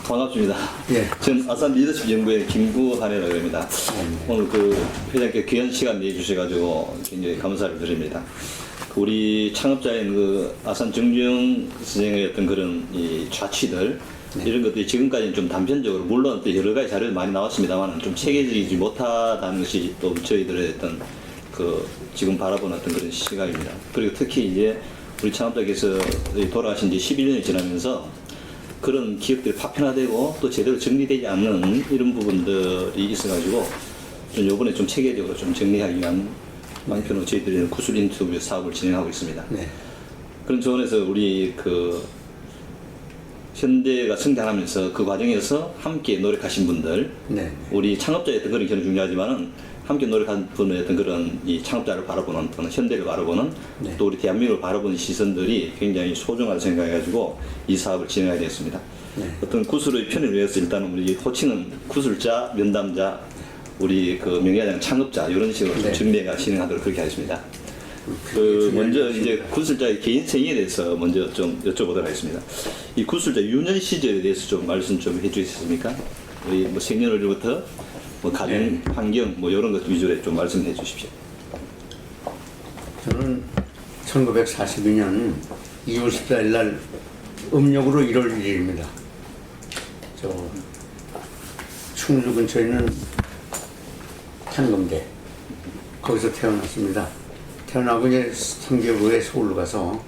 반갑습니다. 예. 전 아산 리더십 연구의 김구한이라고 합니다. 오늘 그 회장께 귀한 시간 내주셔가지고 굉장히 감사를 드립니다. 우리 창업자인 그 아산 정주영 선생의 어떤 그런 이 좌취들 이런 것들이 지금까지는 좀 단편적으로 물론 또 여러 가지 자료가 많이 나왔습니다만 좀 체계적이지 못하다는 것이 또 저희들의 어떤 그 지금 바라보는 어떤 그런 시각입니다. 그리고 특히 이제 우리 창업자께서 돌아가신 지 11년이 지나면서 그런 기억들이 파편화되고 또 제대로 정리되지 않는 이런 부분들이 있어가지고 좀 요번에 좀 체계적으로 좀 정리하기 위한 방편으로 저희들이 구술 인터뷰 사업을 진행하고 있습니다. 네. 그런 차원에서 우리 그 현대가 성장하면서 그 과정에서 함께 노력하신 분들, 네. 우리 창업자의 어떤 그런 경우 중요하지만은 함께 노력한 분의 어떤 그런 이 창업자를 바라보는 또는 현대를 바라보는 네. 또 우리 대한민국을 바라보는 시선들이 굉장히 소중하다고 생각해가지고 이 사업을 진행하게 되었습니다. 네. 어떤 구술의 편을 위해서 일단은 우리 호칭은 구술자, 면담자, 우리 그 명예회장 창업자 이런 식으로 좀 네. 정리가 진행하도록 그렇게 하겠습니다. 그 먼저 이제 구술자의 개인 생애에 대해서 먼저 좀 여쭤보도록 하겠습니다. 이 구술자 유년 시절에 대해서 좀 말씀 좀 해주시겠습니까? 우리 뭐 생년월일부터 뭐 가정 네. 환경 뭐 이런 것 위주로 좀 말씀해 주십시오. 저는 1942년 2월 14일 날 음력으로 1월 1일입니다. 저 충주 근처에 있는 탄검대 거기서 태어났습니다. 태어나고 이제 3개월 후에 서울로 가서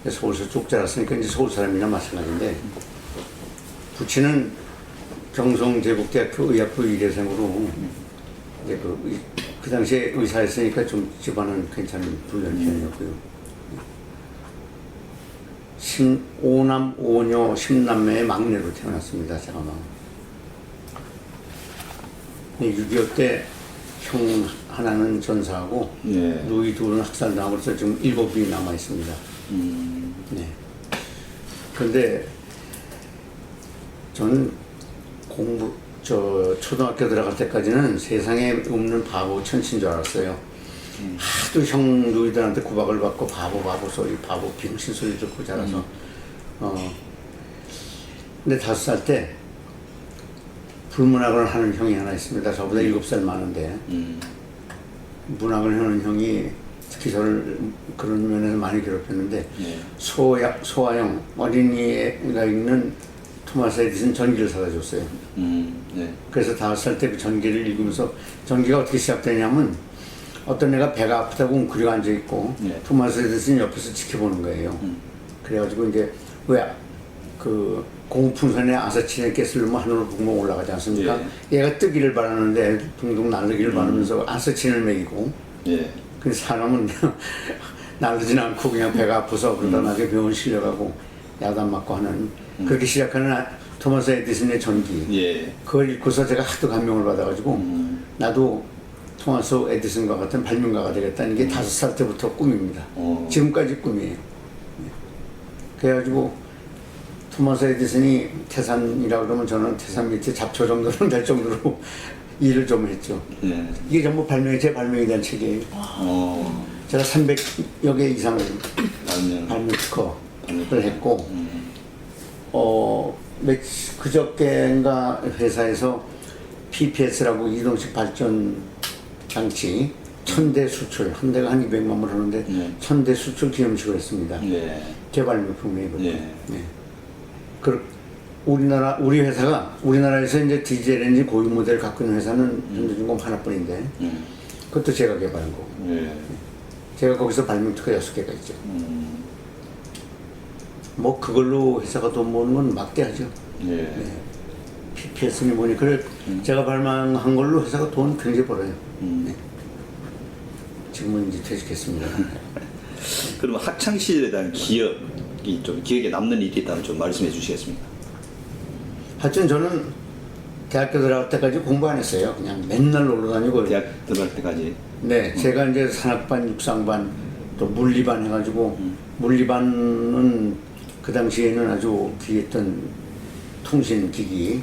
서울에서 쭉 자랐으니까 이제 서울 사람이나 마찬가지인데 부친은 경성제국대학교 의학부 의대생으로 이제 그 당시에 의사였으니까 좀 집안은 괜찮은 불륜 편이었고요. 5남 5녀 10남매의 막내로 태어났습니다. 제가 막 6.25 때 형 하나는 전사하고 네. 누이 둘은 학살당하고 그래서 지금 7이 남아 있습니다. 네. 그런데 저는 초등학교 들어갈 때까지는 세상에 없는 바보 천치인 줄 알았어요. 하도 형 누이들한테 구박을 받고 바보 소리, 바보 병신 소리 듣고 자라서. 근데 5살 때 불문학을 하는 형이 하나 있습니다. 저보다 7살 많은데 문학을 하는 형이 특히 저를 그런 면에서 많이 괴롭혔는데 네. 소아영 어린이가 읽는 토마스 에디슨 전기를 사다 줬어요. 네. 그래서 5살 때 그 전기를 읽으면서 전기가 어떻게 시작되냐면 어떤 애가 배가 아프다고 웅크리고 앉아있고 네. 토마스 에디슨 옆에서 지켜보는 거예요. 그래가지고 이제 왜 그 공풍선에 아사치에 깨슬르면 하늘로 붕붕 올라가지 않습니까? 얘가 뜨기를 바라는데 둥둥 날르기를 바라면서 아사친을 먹이고 예. 근데 사람은 날르진 않고 그냥 배가 아파서 그러다 나중에 병원 실려가고 야단 맞고 하는 그렇게 시작하는 토마스 에디슨의 전기. 예. 그걸 읽고서 제가 하도 감명을 받아가지고 나도 토마스 에디슨과 같은 발명가가 되겠다는 게 5살 때부터 꿈입니다. 지금까지 꿈이에요. 그래가지고 토마스 에디슨이 태산이라고 그러면 저는 태산 밑에 잡초 정도는 될 정도로 일을 좀 했죠. 네. 이게 전부 제 발명에 대한 책이에요. 제가 300여 개 이상 발명 특허를 했고, 그저께인가 회사에서 PPS라고 이동식 발전 장치 1000대 수출, 한 대가 한 200만 불 하는데 1000대 수출 기념식을 했습니다. 네. 제 발명품이에요. 네. 네. 우리 회사가 우리나라에서 이제 디젤 엔진 고유 모델 갖고 있는 회사는 현대중공 하나뿐인데 그것도 제가 개발한 거고. 제가 거기서 발명 특허 6개가 있죠. 뭐 그걸로 회사가 돈 버는 건 막대하죠. 네. PPS니 뭐니 그래 제가 발명한 걸로 회사가 돈 굉장히 벌어요. 네. 지금은 이제 퇴직했습니다. 그러면 학창 시절에 대한 기억이 좀 기억에 남는 일이 있다면 좀 말씀해 주시겠습니까? 하여튼 저는 대학교 들어갈 때까지 공부 안 했어요. 그냥 맨날 놀러 다니고. 대학 들어갈 때까지. 네, 제가 이제 산악반, 육상반, 또 물리반 해가지고 물리반은 그 당시에는 아주 귀했던 통신기기,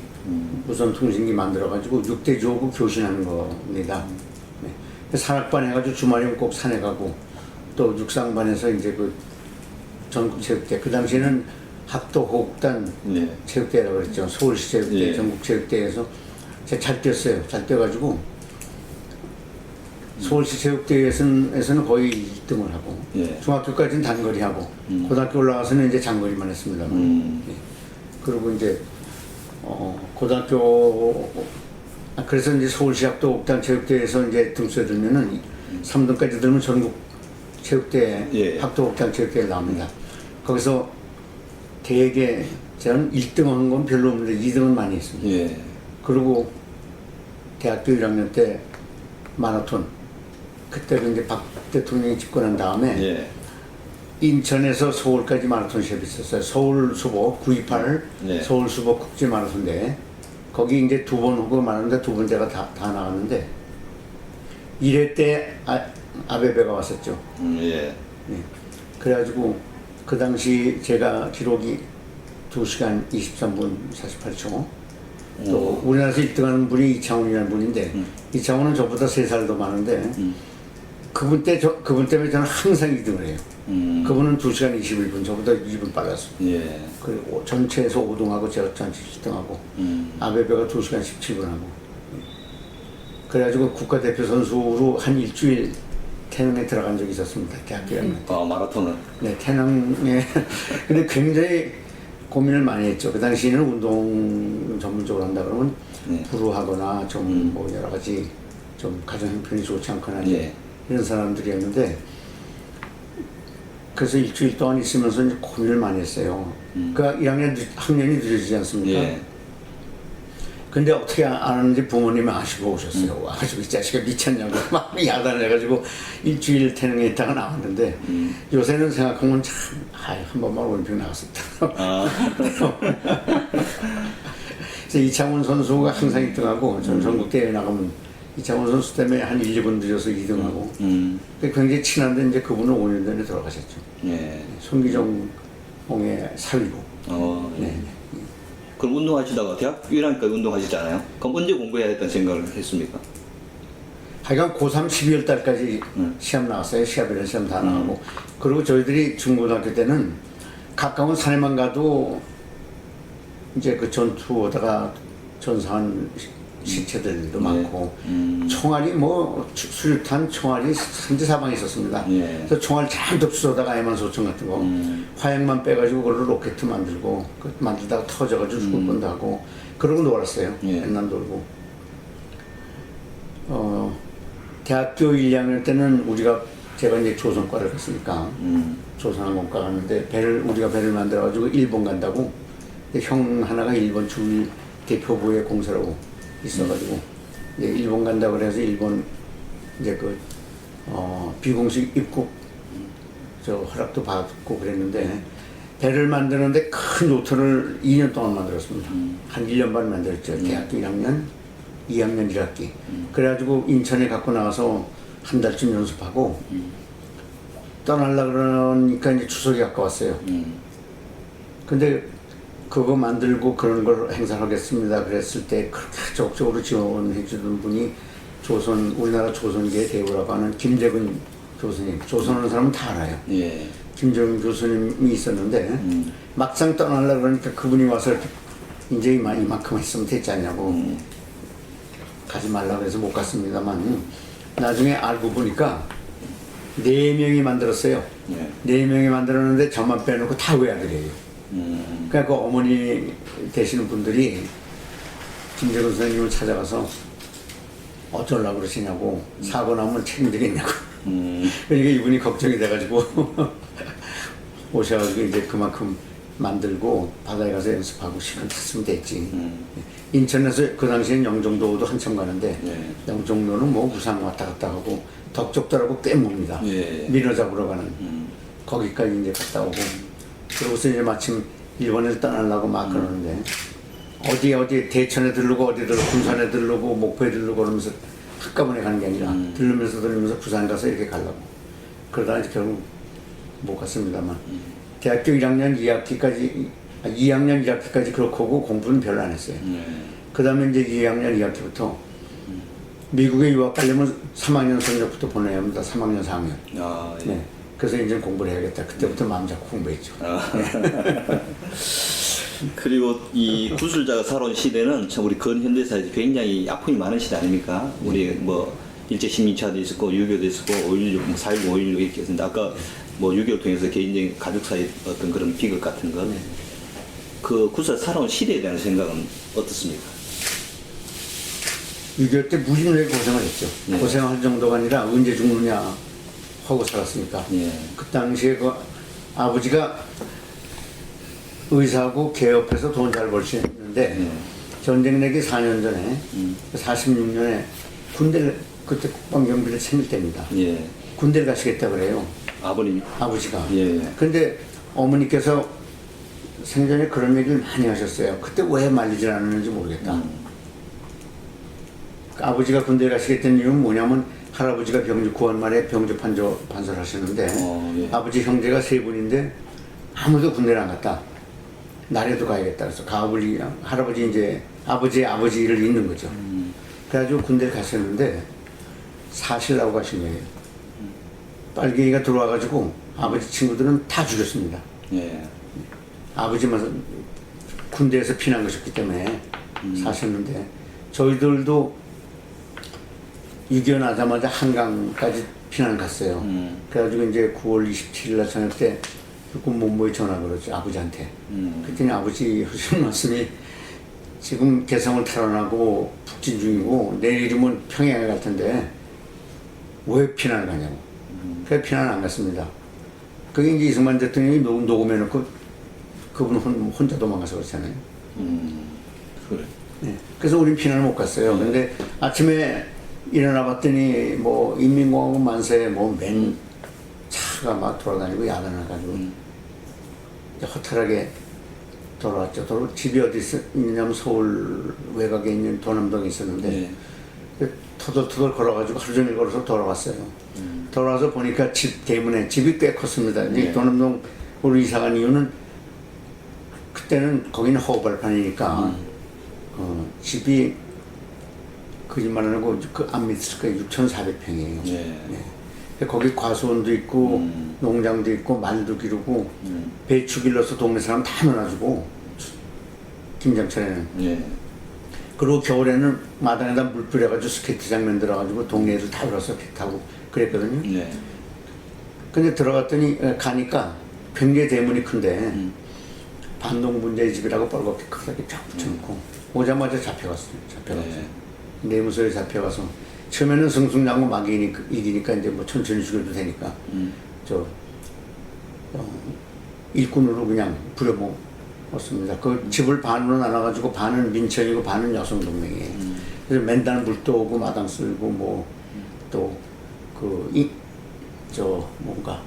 무선 통신기 만들어가지고 6대 주호구 교신하는 겁니다. 네. 산악반 해가지고 주말이면 꼭 산에 가고 또 육상반에서 이제 그 전국체육대 그 당시에는 학도호국단 네. 체육대라고 그랬죠. 서울시 체육대, 예. 전국체육대에서 제가 잘 뛰었어요. 잘 뛰어가지고 서울시 체육대회에서는 거의 1등을 하고 예. 중학교까지는 단거리 하고 고등학교 올라가서는 이제 장거리만 했습니다. 예. 그리고 이제 고등학교 그래서 이제 서울시 학도호국단 체육대회에서 이제 등수에 들면은 3등까지 들면 전국 체육대 예. 학도호국단 체육대회 나옵니다. 거기서 대개 저는 1등 한 건 별로 없는데 2등은 많이 했습니다. 예. 그리고 대학교 1학년 때 마라톤 그때도 이제 박 대통령이 집권한 다음에 예. 인천에서 서울까지 마라톤 시합이 있었어요. 서울 수보 928 네. 서울 수보 국제 마라톤 대회 거기 이제 2번 후보 많은데 2번 대가 다 나왔는데 1회 때 아베베가 왔었죠. 예. 네. 그래가지고 그 당시 제가 기록이 2시간 23분 48초. 또 우리나라에서 1등하는 분이 이창훈이라는 분인데 이창훈은 저보다 3살 더 많은데 그분 때문에 저는 항상 2등을 해요. 그분은 2시간 21분 저보다 2분 빨랐어요. 예. 그리고 전체에서 5등하고 제가 전체 10등하고 아베베가 2시간 17분하고 그래가지고 국가대표 선수로 한 일주일 태릉에 들어간 적이 있었습니다. 대학교 1학년 때. 마라톤을. 네, 태릉에. 근데 굉장히 고민을 많이 했죠. 그 당시에는 운동 전문적으로 한다 그러면 네. 불우하거나 좀 뭐 여러 가지 좀 가정 형편이 좋지 않거나 예. 이런 사람들이었는데 그래서 일주일 동안 있으면서 이제 고민을 많이 했어요. 그러니까 1학년 학년이 늦어지지 않습니까? 예. 근데 어떻게 안 하는지 부모님이 아시고 오셨어요. 와가지고 이 자식아 미쳤냐고 막 야단해가지고 일주일 태릉에 있다가 나왔는데 요새는 생각하면 참 한 번만 올림픽 나갔었다. 아. 그래서 이창훈 선수가 항상 1등하고 전 전국대회 나가면 이창훈 선수 때문에 한 1, 2분 늦어서 2등하고 굉장히 친한데 이제 그분은 5년 전에 돌아가셨죠. 예. 손기정 홍의 사위로. 예. 네. 그럼 운동하시다가 대학교 1학년까지 운동하시잖아요. 그럼 언제 공부해야 했다는 생각을 했습니까? 하여간 고3 12월 달까지 시험 나왔어요. 시합이랑 시험 다 나가고. 그리고 저희들이 중고등학교 때는 가까운 산에만 가도 이제 그 전투하다가 전사한 시체들도 많고 총알이 뭐 수류탄 총알이 산지사방에 있었습니다. 예. 그래서 총알 잔뜩 쏘다가 애만소총 같은 거 화약만 빼가지고 그걸로 로켓 만들고 그 만들다가 터져가지고 죽을 뻔도 하고 그러고 놀았어요. 예. 맨날 놀고. 대학교 1, 2학년 때는 제가 이제 조선과를 갔으니까 조선항공과 갔는데 우리가 배를 만들어가지고 일본 간다고 형 하나가 일본 주일 대표부에 공사라고 있어가지고 이제 일본 간다고 그래서 일본 이제 비공식 입국 허락도 받고 그랬는데 배를 만드는데 큰 요트를 2년 동안 만들었습니다. 한 1년 반 만들었죠. 대학교 1학년, 2학년 1학기. 그래가지고 인천에 갖고 나와서 한 달쯤 연습하고 떠나려고 그러니까 이제 추석이 가까웠어요. 근데 그거 만들고 그런 걸 행사하겠습니다. 그랬을 때 그렇게 적극적으로 지원해 주던 분이 우리나라 조선계의 대우라고 하는 김재근 교수님. 조선하는 사람은 다 알아요. 예. 김재근 교수님이 있었는데 막상 떠나려고 그러니까 그분이 와서 이제 이만큼 했으면 됐지 않냐고 가지 말라고 해서 못 갔습니다만 나중에 알고 보니까 4명이 만들었어요. 예. 4명이 만들었는데 저만 빼놓고 다 외아들이에요. 그러니까 그 어머니 되시는 분들이 김재근 선생님을 찾아가서 어쩌려고 그러시냐고 사고 나면 책임지겠냐고 그러니까 이분이 걱정이 돼가지고 오셔가지고 이제 그만큼 만들고 바다에 가서 연습하고 시간 탔으면 됐지. 인천에서 그 당시엔 영종도도 한참 가는데 영종도는 뭐 부산 왔다 갔다 하고 덕적도라고 꽤 멉니다. 민어 잡으러 가는 거기까지 이제 갔다 오고 그러고서 이제 마침 일본에 떠나려고 막 그러는데 어디 대천에 들르고 어디 들르고 군산에 들르고 목포에 들르고 그러면서 한꺼번에 가는 게 아니라 들르면서 부산 가서 이렇게 가려고 그러다 이제 결국 못 갔습니다만 대학교 1학년 2학년 1학기까지 그렇게 하고 공부는 별로 안 했어요. 그 다음에 이제 2학년 2학기부터 미국에 유학 가려면 3학년 성적부터 보내야 합니다. 3학년, 4학년. 아, 예. 네. 그래서 이제 공부를 해야겠다. 그때부터 마음 잡고 공부했죠. 그리고 이 구술자가 살아온 시대는 참 우리 근현대사에 굉장히 아픔이 많은 시대 아닙니까? 우리 뭐 일제 식민차도 있었고 6.25도 있었고 5.16, 4.19, 5.16 이렇게 있었는데 아까 뭐 6.25 통해서 개인적인 가족 사이 어떤 그런 비극 같은 것. 그 구술자 살아온 시대에 대한 생각은 어떻습니까? 6.25 때 무진하게 고생을 했죠. 네. 고생할 정도가 아니라 언제 죽느냐 하고 살았으니까. 예. 그 당시에 그 아버지가 의사하고 개업해서 돈 잘 벌 수 있는데 전쟁 내기 4년 전에 46년에 군대를 그때 국방경비를 챙길 때입니다. 예. 군대를 가시겠다 그래요. 아버님. 아버지가. 예. 근데 어머니께서 생전에 그런 얘기를 많이 하셨어요. 그때 왜 말리질 않았는지 모르겠다. 아버지가 군대 가시겠다는 이유는 뭐냐면 할아버지가 병주 9월 말에 병주 판서를 하시는데 예. 아버지 형제가 3분인데 아무도 군대를 안 갔다. 나라도 가야겠다. 그래서 할아버지 이제 아버지의 아버지를 잇는 거죠. 그래가지고 군대를 가셨는데 사실라고 가신 거예요. 빨갱이가 들어와가지고 아버지 친구들은 다 죽였습니다. 예. 아버지만 군대에서 피난 것이었기 때문에 사셨는데 저희들도 6.25 나자마자 한강까지 피난 갔어요. 그래가지고 이제 9월 27일 날 저녁 때 군본부에 전화가 그러죠. 아버지한테. 그랬더니 아버지 하시는 말씀이 지금 개성을 탈환하고 북진 중이고 내일이면 평양에 갈 텐데 왜 피난을 가냐고. 그래서 피난 안 갔습니다. 그게 이제 이승만 대통령이 녹음해놓고 그분 혼자 도망가서 그렇잖아요. 그래. 네. 그래서 우린 피난을 못 갔어요. 근데 아침에 일어나 봤더니 뭐 인민공화국 만세 뭐 맨 차가 막 돌아다니고 야단해가지고 이제 허탈하게 돌아왔죠. 집이 어디 있냐면 서울 외곽에 있는 도남동에 있었는데 터덜터덜 걸어가지고 하루 종일 걸어서 돌아왔어요. 돌아와서 보니까 집 대문에 집이 꽤 컸습니다. 이제 도남동 우리 이사 간 이유는 그때는 거기는 허벌판이니까 집이 거짓말 안 하고 그 안 믿을 거예요. 6,400평이에요. 네. 거기 과수원도 있고 농장도 있고 말도 기르고 배추 길러서 동네 사람 다 넣어주고 김장철에는. 그리고 겨울에는 마당에다 물 뿌려가지고 스케이트장 만들어가지고 동네 애들 다 들어서 배 타고 그랬거든요. 근데 들어갔더니 가니까 굉장히 대문이 큰데 반동분자의 집이라고 빨갛게 크게 쫙 붙여놓고 오자마자 잡혀갔어요. 내무소에 잡혀가서 처음에는 승승장구 막 이기니까 이제 뭐 천천히 죽여도 되니까 일꾼으로 그냥 부려먹었습니다. 그 집을 반으로 나눠가지고 반은 민청이고 반은 여성동맹이에요. 그래서 맨날 물도 오고 마당 쓸고 뭐 또 뭔가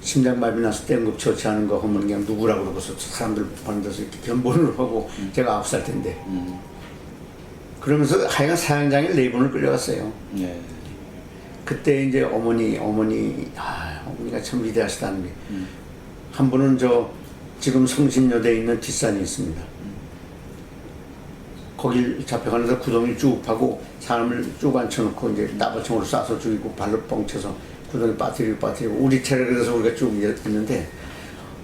심장마비 났을 때 응급처치하는 거 하면 그냥 누구라고 그러고서 사람들 보는 데서 이렇게 변본을 하고 제가 9살 때인데 그러면서 하여간 사형장에 4번을 끌려갔어요. 그때 이제 어머니가 참 위대하시다는 게 한 분은 지금 성신여대에 있는 뒷산이 있습니다. 거길 잡혀가면서 구덩이 쭉 파고 사람을 쭉 앉혀놓고 이제 나발총으로 쏴서 죽이고 발로 뻥쳐서 구덩이 빠뜨리고 우리 차례를 해서 우리가 쭉 있는데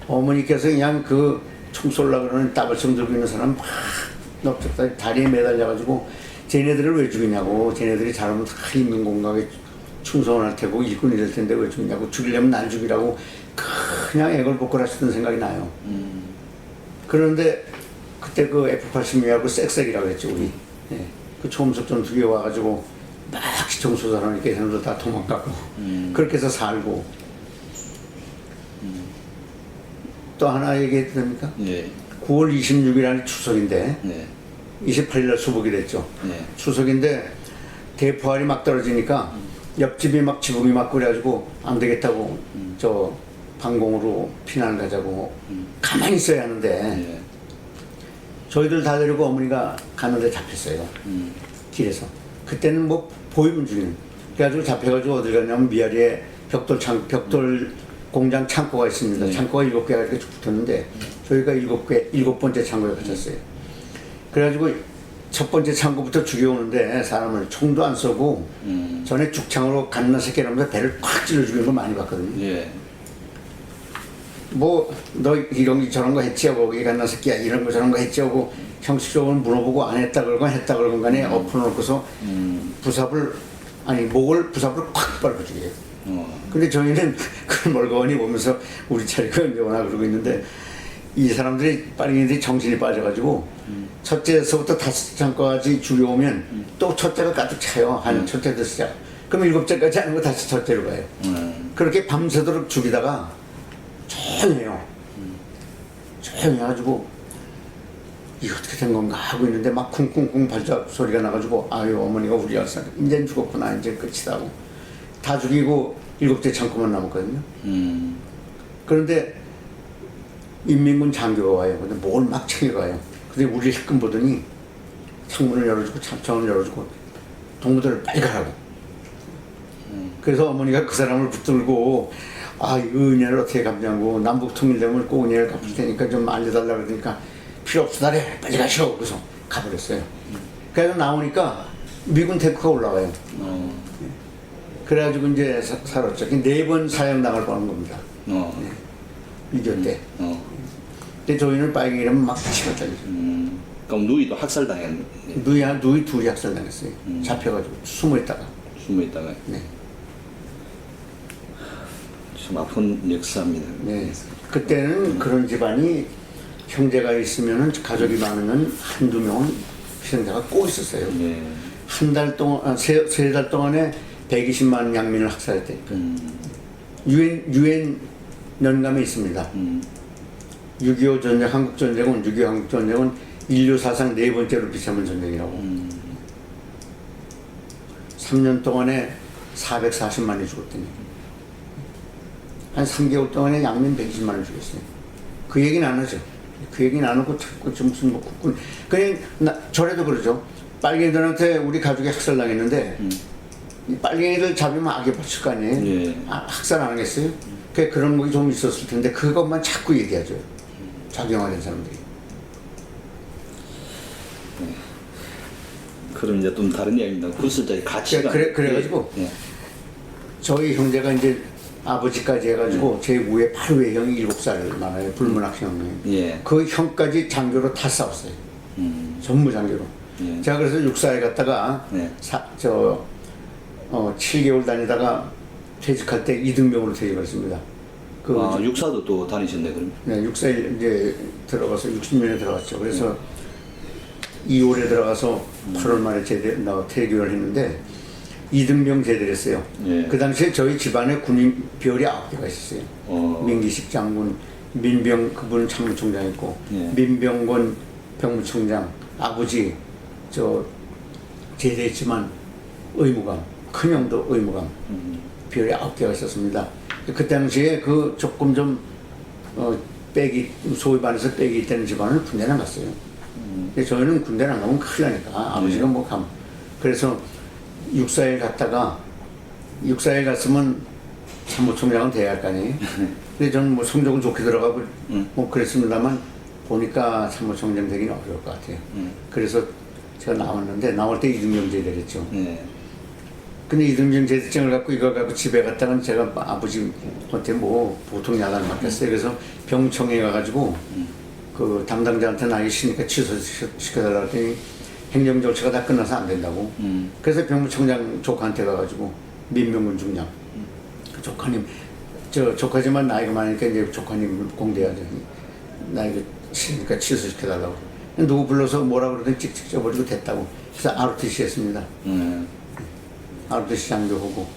어머니께서 그냥 그 총 쏠라 그러는 나발총 들고 있는 사람 막 넓적다 다리에 매달려가지고 쟤네들을 왜 죽이냐고. 쟤네들이 잘하면 다 인민공각에 충성을 할 테고 일꾼이 될 텐데 왜 죽이냐고. 죽이려면 날 죽이라고 그냥 애걸복걸하시던 생각이 나요. 그런데 그때 그 F-82하고 쌕쌕이라고 했죠 우리. 그 초음속전 2개 와가지고 막 시청소사라니까 걔네들 다 도망가고 그렇게 해서 살고. 또 하나 얘기해도 됩니까? 9월 26일 날 추석인데 28일날 수복이 됐죠. 추석인데 대포알이 막 떨어지니까 옆집이 막 지붕이 막 그래가지고 안 되겠다고 방공으로 피난을 가자고 가만히 있어야 하는데 저희들 다 데리고 어머니가 가는데 잡혔어요. 길에서. 그때는 뭐 보이면 중이는. 그래가지고 잡혀가지고 어딜 갔냐면 미아리에 벽돌 공장 창고가 있습니다. 창고가 7개가 이렇게 쭉 붙었는데 저희가 7번째 창고에 갇혔어요. 그래가지고 첫 번째 창고부터 죽여오는데 사람을 총도 안 쏘고 전에 죽창으로 갓나 새끼라면서 배를 콱 찔러 죽이는 거 많이 봤거든요. 예. 뭐 너 이런 거 저런 거 했지 하고 이 갓나 새끼야 이런 거 저런 거 했지 하고 형식적으로 물어보고 안 했다 그러건 했다 그러건 간에 엎어놓고서 부삽을 아니 목을 부삽을 콱 밟아 죽여요. 근데 저희는 그걸 멀거니 보면서 우리 차례가 언제 오나 그러고 있는데 이 사람들이 빨갱이들이 정신이 빠져가지고 첫째에서부터 다섯 장까지 죽여오면 또 첫째가 가득 차요. 한 첫째부터 시작. 그럼 일곱째까지 하는 거 다시 첫째로 가요. 그렇게 밤새도록 죽이다가 조용해요. 조용해가지고 이게 어떻게 된 건가 하고 있는데 막 쿵쿵쿵 발작 소리가 나가지고 아유 어머니가 우리 아들 이제 죽었구나 이제 끝이다 하고 다 죽이고 일곱째 창고만 남았거든요. 그런데 인민군 장교가 와요. 근데 뭘 막 챙겨가요. 근데 우리 힐끔 보더니 창문을 열어주고 창문을 열어주고 동무들을 빨리 가라고. 그래서 어머니가 그 사람을 붙들고 아, 이 은혜를 어떻게 갚냐고 남북 통일되면 꼭 은혜를 갚을 테니까 좀 알려달라 그러니까 필요 없으다래 빨리 가시오. 그래서 가버렸어요. 그래서 나오니까 미군 탱크가 올라와요. 그래가지고 이제 살았죠. 4번 사형 나갈 뻔한 겁니다. 네. 2교 때. 근데 저희는 빨갱이라면 막 치렀다니죠. 그럼 누이도 학살당했네. 누이 둘이 학살당했어요. 잡혀가지고 숨어있다가. 숨어있다가. 네. 참 아픈 역사입니다. 네. 그때는 그런 집안이 형제가 있으면은 가족이 많으면 한두 명은 희생자가 꼭 있었어요. 네. 한 달 동안, 세 달 동안에 120만 양민을 학살했다니까. 유엔 연감에 있습니다. 6.25 전쟁, 한국 전쟁은 6.25 한국 전쟁은 인류 사상 4번째로 비참한 전쟁이라고. 3년 동안에 440만이 죽었더니 한 3개월 동안에 양민 120만을 죽였어요. 그 얘기는 안 하죠. 그 얘기는 안 하고 자꾸 무슨 뭐 국군 그냥 저래도 그러죠. 빨갱이들한테 우리 가족이 학살당했는데 이 빨갱이들 잡으면 악에 바칠 거 아니에요. 예. 학살 안 하겠어요? 그런 것이 좀 있었을 텐데 그것만 자꾸 얘기하죠. 작용하는 사람들이. 그럼 이제 좀 다른 이야기입니다. 구슬자의 가치가. 그래가지고 예. 저희 형제가 이제 아버지까지 해가지고 제 위에 바로 외형이 7살 많아요. 불문학형. 예. 그 형까지 장교로 다 싸웠어요. 전부 장교로. 예. 제가 그래서 육사에 갔다가 예. 7개월 다니다가 퇴직할 때 이등병으로 퇴직했습니다. 육사도 또 다니셨네 그럼? 네, 육사에 이제 들어가서 60년에 들어갔죠. 그래서 2월에 들어가서 8월 말에 퇴교를 했는데 이등병 제대를 했어요. 예. 그 당시에 저희 집안에 군인 별이 9개가 있었어요. 민기식 장군, 민병 그분은 참모총장이고 예. 민병권 병무총장, 아버지 제대했지만 의무감, 큰형도 의무감 별이 9개가 있었습니다. 그 당시에 그 조금 좀 소위 말해서 빽이 있다는 집안은 군대를 안 갔어요. 근데 저희는 군대를 안 가면 큰일 나니까 아버지가 뭐 그래서 육사일 갔다가 육사일 갔으면 참모총장은 돼야 할 거 아니에요. 근데 저는 뭐 성적은 좋게 들어가고 뭐 그랬습니다만 보니까 참모총장 되기는 어려울 것 같아요. 그래서 제가 나왔는데 나올 때 이등병 제대를 했죠. 예. 근데 이등병 제대증을 갖고 이걸 갖고 집에 갔다가 제가 아버지한테 뭐 보통 야단을 맞겠어요. 그래서 병청에 가가지고 그 담당자한테 나이 시니까 취소시켜달라고 했더니 행정 절차가 다 끝나서 안 된다고. 그래서 병무청장 조카한테 가가지고 민병군 중장 그 조카님 조카지만 나이가 많으니까 이제 조카님 공대하죠. 나이가 시니까 취소시켜달라고. 누구 불러서 뭐라 그러더니 찍찍 쪄버리고 됐다고. 그래서 ROTC 했습니다. ROTC 장교하고.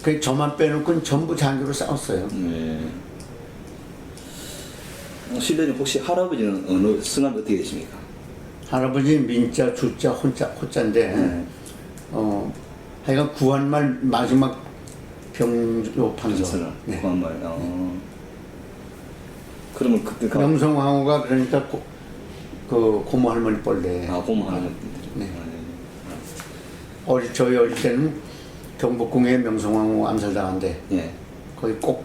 그 저만 빼놓고는 전부 장교로 싸웠어요. 네. 실례님 혹시 할아버지는 어느 성함이 어떻게 되십니까? 할아버지 민자, 주자, 호자인데 하여간 구한말 마지막 병조판서. 네. 구한말. 그러면 그때 명성황후가 그러니까 그 고모 할머니 뻘래. 고모 할머니. 네. 저희 어릴 때는 경복궁에 명성황후 암살당한데 예. 거기 꼭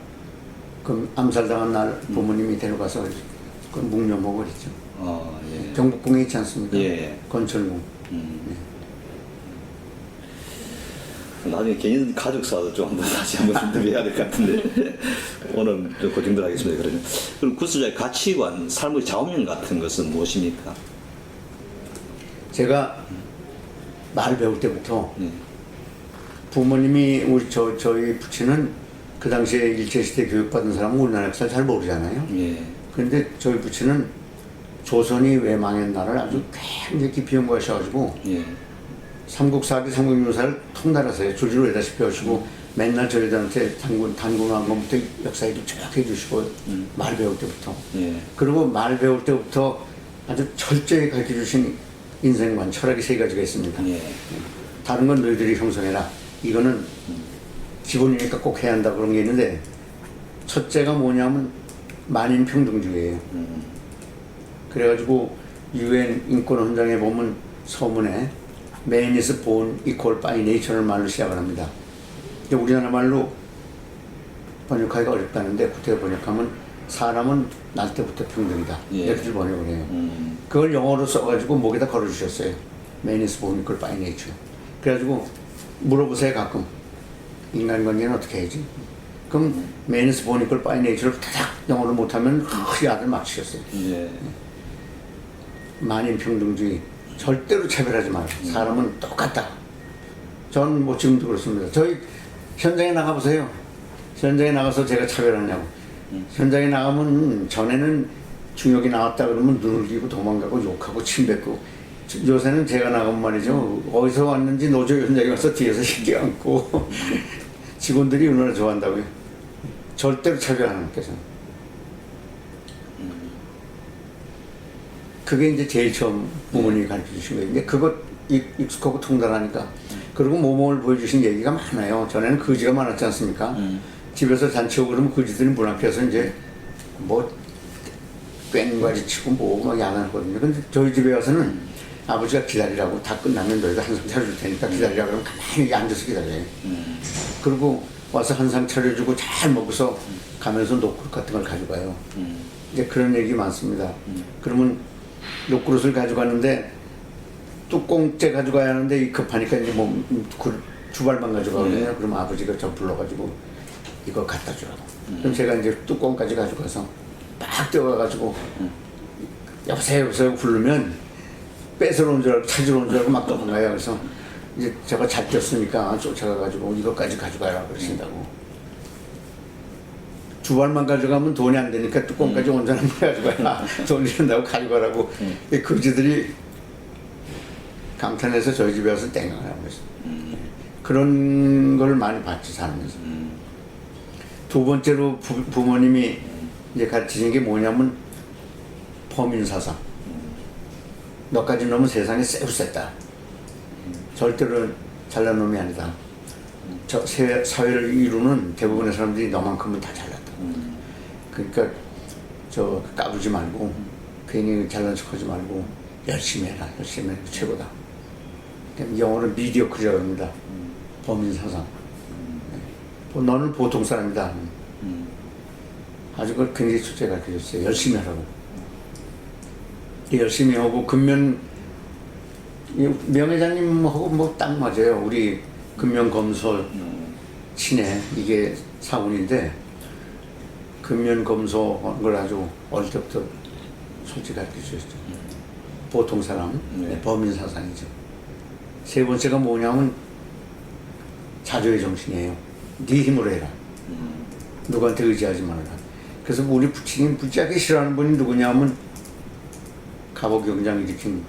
그 암살당한 날 부모님이 데려가서 그 묵념하고 그랬죠. 예. 경복궁에 있지 않습니까? 예. 건철궁. 나중에 개인 가족사도 좀 한번 다시 한번 인터뷰해야 될 것 같은데 오늘 그 정도로 하겠습니다. 그러면 그럼 구수자의 가치관, 삶의 좌우명 같은 것은 무엇입니까? 제가 말 배울 때부터 네. 부모님이 저희 부친은 그 당시에 일제시대 교육받은 사람은 우리나라 역사를 잘 모르잖아요. 예. 그런데 저희 부친은 조선이 왜 망했나를 아주 굉장히 깊이 연구하셔가지고 예. 삼국사기 삼국유사를 통달하세요. 줄줄 외다시피 하시고 맨날 저희들한테 단군한 것부터 역사 얘기 쭉 해주시고 말 배울 때부터 예. 그리고 말 배울 때부터 아주 철저히 가르쳐주신 인생관 철학이 세 가지가 있습니다. 예. 다른 건 너희들이 형성해라. 이거는 기본이니까 꼭 해야 한다 그런 게 있는데 첫째가 뭐냐면 만인평등주의예요. 그래가지고 UN 인권헌장에 보면 서문에 Man is born equal by nature를 말로 시작을 합니다. 근데 우리나라 말로 번역하기가 어렵다는데 구태 번역하면 사람은 날 때부터 평등이다. 예. 이렇게 번역을 해요. 그걸 영어로 써가지고 목에다 걸어주셨어요. Man is born equal by nature. 그래가지고 물어보세요 가끔. 인간관계는 어떻게 해야지? 그럼 Man is born equal by nature를 타닥 영어로 못하면 야들 맞추셨어요. 예. 만인평등주의. 절대로 차별하지 마라. 사람은 똑같다. 전 뭐 지금도 그렇습니다. 저희 현장에 나가보세요. 현장에 나가서 제가 차별하냐고. 현장에 나가면 전에는 중역이 나왔다 그러면 눈을 기고 도망가고 욕하고 침뱉고 요새는 제가 나가면 말이죠. 어디서 왔는지 노조 현장에 와서 뒤에서 신기 안고 직원들이 얼마나 좋아한다고요. 절대로 차별 안 할게요. 그게 이제 제일 처음 부모님이 가르쳐 주신 거예요. 근데 그거 익숙하고 통달하니까. 그리고 모범을 보여주신 얘기가 많아요. 전에는 거지가 많았지 않습니까? 집에서 잔치하고 그러면 거지들이 문 앞에서 이제 뭐 꽹과리 치고 뭐 막 야단하거든요. 근데 저희 집에 와서는 아버지가 기다리라고 다 끝나면 너희가 한 상 차려줄 테니까 기다리라 그러면 가만히 앉아서 기다려요. 그리고 와서 한 상 차려주고 잘 먹어서 가면서 녹그릇 같은 걸 가져가요. 이제 그런 얘기 많습니다. 그러면 녹그릇을 가져가는데 뚜껑째 가져가야 하는데 이 급하니까 이제 뭐 주발만 가져가거든요. 그럼 아버지가 저 불러가지고 이거 갖다 주라고. 그럼 제가 이제 뚜껑까지 가져가서 막 뛰어가가지고 여보세요 여보세요 부르면 뺏으러 온 줄 알고 찾으러 온 줄 알고 막 도망가요. 그래서 이제 제가 잘 뛰었으니까 쫓아가가지고 이것까지 가져가라 그러신다고. 주발만 가져가면 돈이 안 되니까 뚜껑까지 온전한 걸 가져가야 돈 이런다고 가져가라고. 이 거지들이 감탄해서 저희 집에 와서 땡깡을 하고 있어요. 그런 걸 많이 봤지 살면서. 두 번째로 부모님이 이제 가르치는 게 뭐냐면 범인사상. 너까지 놈은 세상에 쎄우셌다. 절대로 잘난 놈이 아니다. 저 사회를 이루는 대부분의 사람들이 너만큼은 다 잘났다. 그러니까 저 까부지 말고 괜히 잘난 척하지 말고 열심히 해라. 열심히 해라. 최고다. 영어는 미디어크리라고 합니다. 범인사상. 너는 보통 사람이다. 아주 그걸 굉장히 축제 가르쳐줬어요. 열심히 하라고. 열심히 하고 근면 명회장님하고 뭐 딱 맞아요. 우리 근면검소 친해 이게 사원인데 근면검소 하는 걸 아주 어릴 때부터 솔직히 가르쳐주셨죠. 보통 사람, 범인사상이죠. 세 번째가 뭐냐면 자조의 정신이에요. 네 힘으로 해라. 누구한테 의지하지 말아라. 그래서 우리 부친이 무지하게 싫어하는 분이 누구냐면 갑오경장 일으킨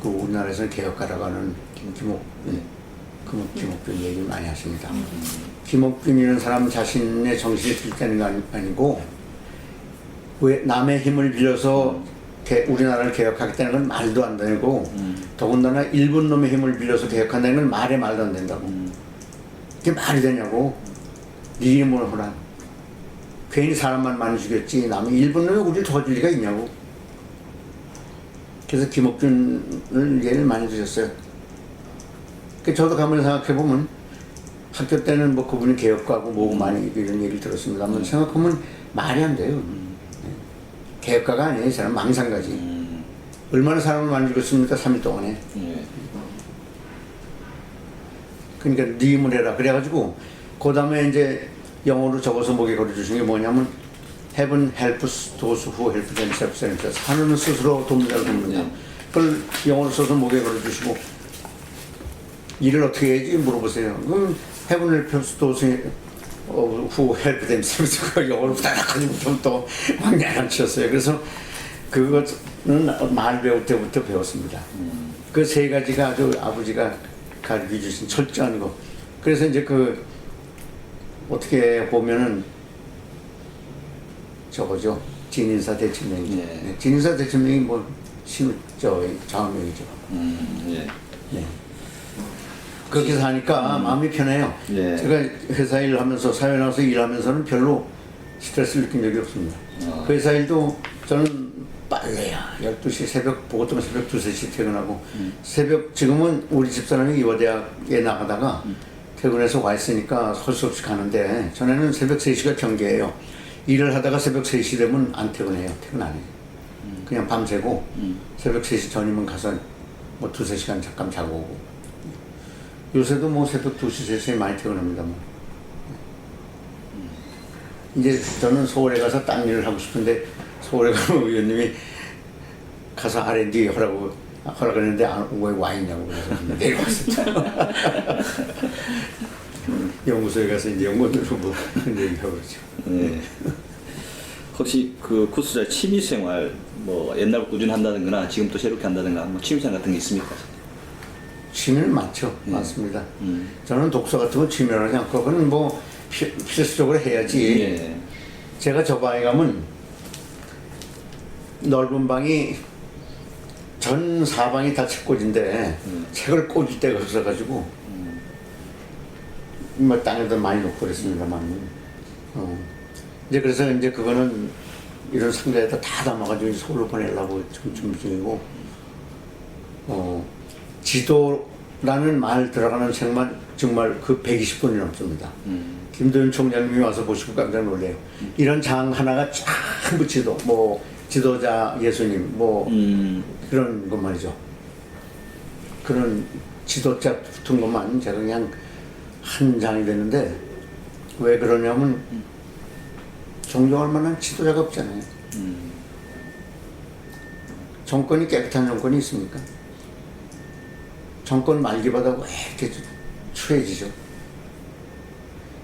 그 우리나라에서는 개혁가라고 하는 김옥균 얘기 많이 하십니다. 김옥균이라는 사람 자신의 정신이 들때는 거 아니고 왜 남의 힘을 빌려서 우리나라를 개혁하겠다는 건 말도 안 되고 더군다나 일본 놈의 힘을 빌려서 개혁한다는 건 말에 말도 안 된다고. 그게 말이 되냐고. 네 힘으로 하라. 괜히 사람만 많이 죽였지 남의 일본 놈이 우리를 도와줄 리가 있냐고. 그래서 김옥균을 예를 많이 드셨어요. 저도 가만히 생각해보면 학교 때는 뭐 그분이 개혁가고 뭐고 많이 이런 얘기를 들었습니다만 생각하면 말이 안 돼요. 대가가 아니에요. 저는 망상가지. 얼마나 사람을 만들었습니까? 3일 동안에. 예. 그러니까 네 힘을 해라. 그래가지고 그 다음에 이제 영어로 적어서 목에 걸어주신 게 뭐냐면 Heaven helps those who help themselves. 하늘은 스스로 돕는다고 돕는다. 네. 그걸 영어로 써서 목에 걸어주시고 일을 어떻게 해야지 물어보세요. 그럼 Heaven helps those who help themselves. 그 영어로 딱 가지고 좀 또 황량한 치였어요. 그래서 그거는 말 배울 때부터 배웠습니다. 그 세 가지가 아주 아버지가 가르쳐 주신 철저한 거. 그래서 이제 그 어떻게 보면은 저거죠. 진인사 대천명이죠. 예. 네. 진인사 대천명이 뭐 좌우명이죠. 예. 네. 그렇게 사니까 마음이 편해요. 예. 제가 회사 일 하면서 사회 나와서 일하면서는 별로 스트레스를 느낀 적이 없습니다. 그 회사 일도 저는 빨래야. 12시 새벽, 보통 새벽 2, 3시 퇴근하고 새벽, 지금은 우리 집사람이 이화대학에 나가다가 퇴근해서 와 있으니까 할 수 없이 가는데 전에는 새벽 3시가 경계예요. 일을 하다가 새벽 3시 되면 안 퇴근해요. 퇴근 안 해요. 그냥 밤새고 새벽 3시 전이면 가서 뭐 2, 3시간 잠깐 자고 오고. 요새도 뭐 새벽 2시, 3시에 많이 퇴근합니다. 뭐. 이제 저는 서울에 가서 딴 일을 하고 싶은데 서울에 가면 의원님이 가서 R&D 허락했는데 왜 와 있냐고 그래서 내려왔었죠. 연구소에 가서 이제 연구원으로 뭐 그런 얘기하고 그러죠. 네. 혹시 그 구수자 취미생활 뭐 옛날 꾸준히 한다든가 지금 또 새롭게 한다든가 뭐 취미생활 같은 게 있습니까? 취미는 많죠. 많습니다. 저는 독서 같은 건 취미라고 하지 않고 그건 뭐 필수적으로 해야지. 예. 제가 저 방에 가면 넓은 방이 전 사방이 다 책꽂이인데 책을 꽂을 데가 없어가지고 뭐 땅에다 많이 놓고 그랬습니다만 이제 그래서 이제 그거는 이런 상자에다 다 담아가지고 이제 서울로 보내려고 지금 준비 중이고 지도라는 말 들어가는 책만 정말 그 120분이 넘습니다. 김도윤 총장님이 와서 보시고 깜짝 놀래요. 이런 장 하나가 전부 지도, 뭐 지도자 예수님, 뭐 그런 것 말이죠. 그런 지도자 붙은 것만 제가 그냥 한 장이 되는데 왜 그러냐면 존경할 만한 지도자가 없잖아요. 정권이 깨끗한 정권이 있습니까? 정권 말기마다 왜 이렇게 추해지죠?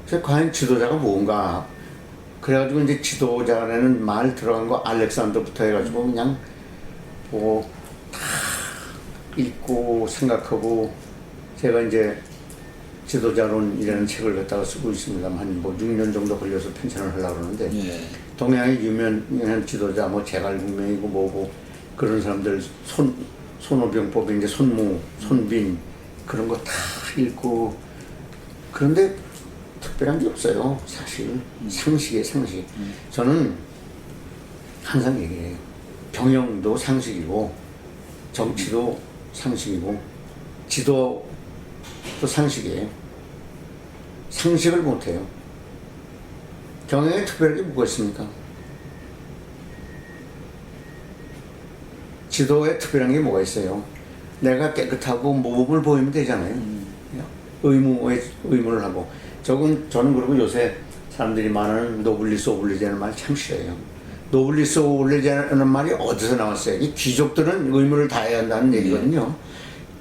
그래서 과연 지도자가 뭔가? 그래가지고 이제 지도자라는 말 들어간 거 알렉산더부터 해가지고 그냥 뭐 다 읽고 생각하고 제가 이제 지도자론이라는 책을 갖다가 쓰고 있습니다만 한 뭐 6년 정도 걸려서 편찬을 하려고 그러는데 예. 동양의 유명한 지도자 뭐 제갈공명이고 뭐고 그런 사람들 손오병법 이제 손무, 손빈 그런 거 다 읽고 그런데 특별한 게 없어요. 사실 상식이에요. 상식. 저는 항상 얘기해요. 경영도 상식이고 정치도 상식이고 지도도 상식이에요. 상식을 못해요. 경영에 특별하게 뭐가 있습니까? 지도에 특별한 게 뭐가 있어요? 내가 깨끗하고 모범을 보이면 되잖아요. 의무를 하고. 저는 그리고 요새 사람들이 말하는 노블리스 오블리제라는 말 참 싫어요. 노블리스 오블리제라는 말이 어디서 나왔어요? 이 귀족들은 의무를 다해야 한다는 얘기거든요.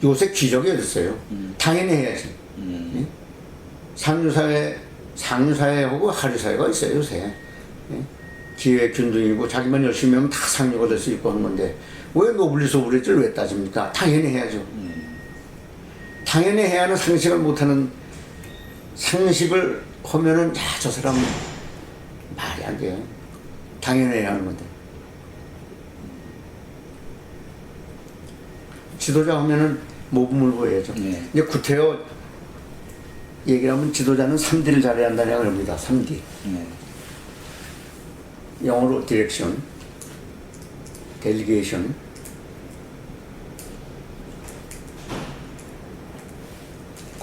요새 귀족이 어디 있어요? 당연히 해야지. 상류사회하고 하류사회가 있어요 요새. 기회 균등이고 자기만 열심히 하면 다 상류가 될 수 있고 하는 건데 왜 노블리스 오블리제를 왜 따집니까? 당연히 해야죠. 당연히 해야 하는 상식을 못하는 상식을 하면은 야, 저 사람 말이 안 돼요. 당연히 해야 하는 건데. 지도자 하면은 모범을 보여야죠. 네. 이제 구태여 얘기를 하면 지도자는 3D를 잘해야 한다고 합니다. 3D. 네. 영어로 디렉션, 델리게이션,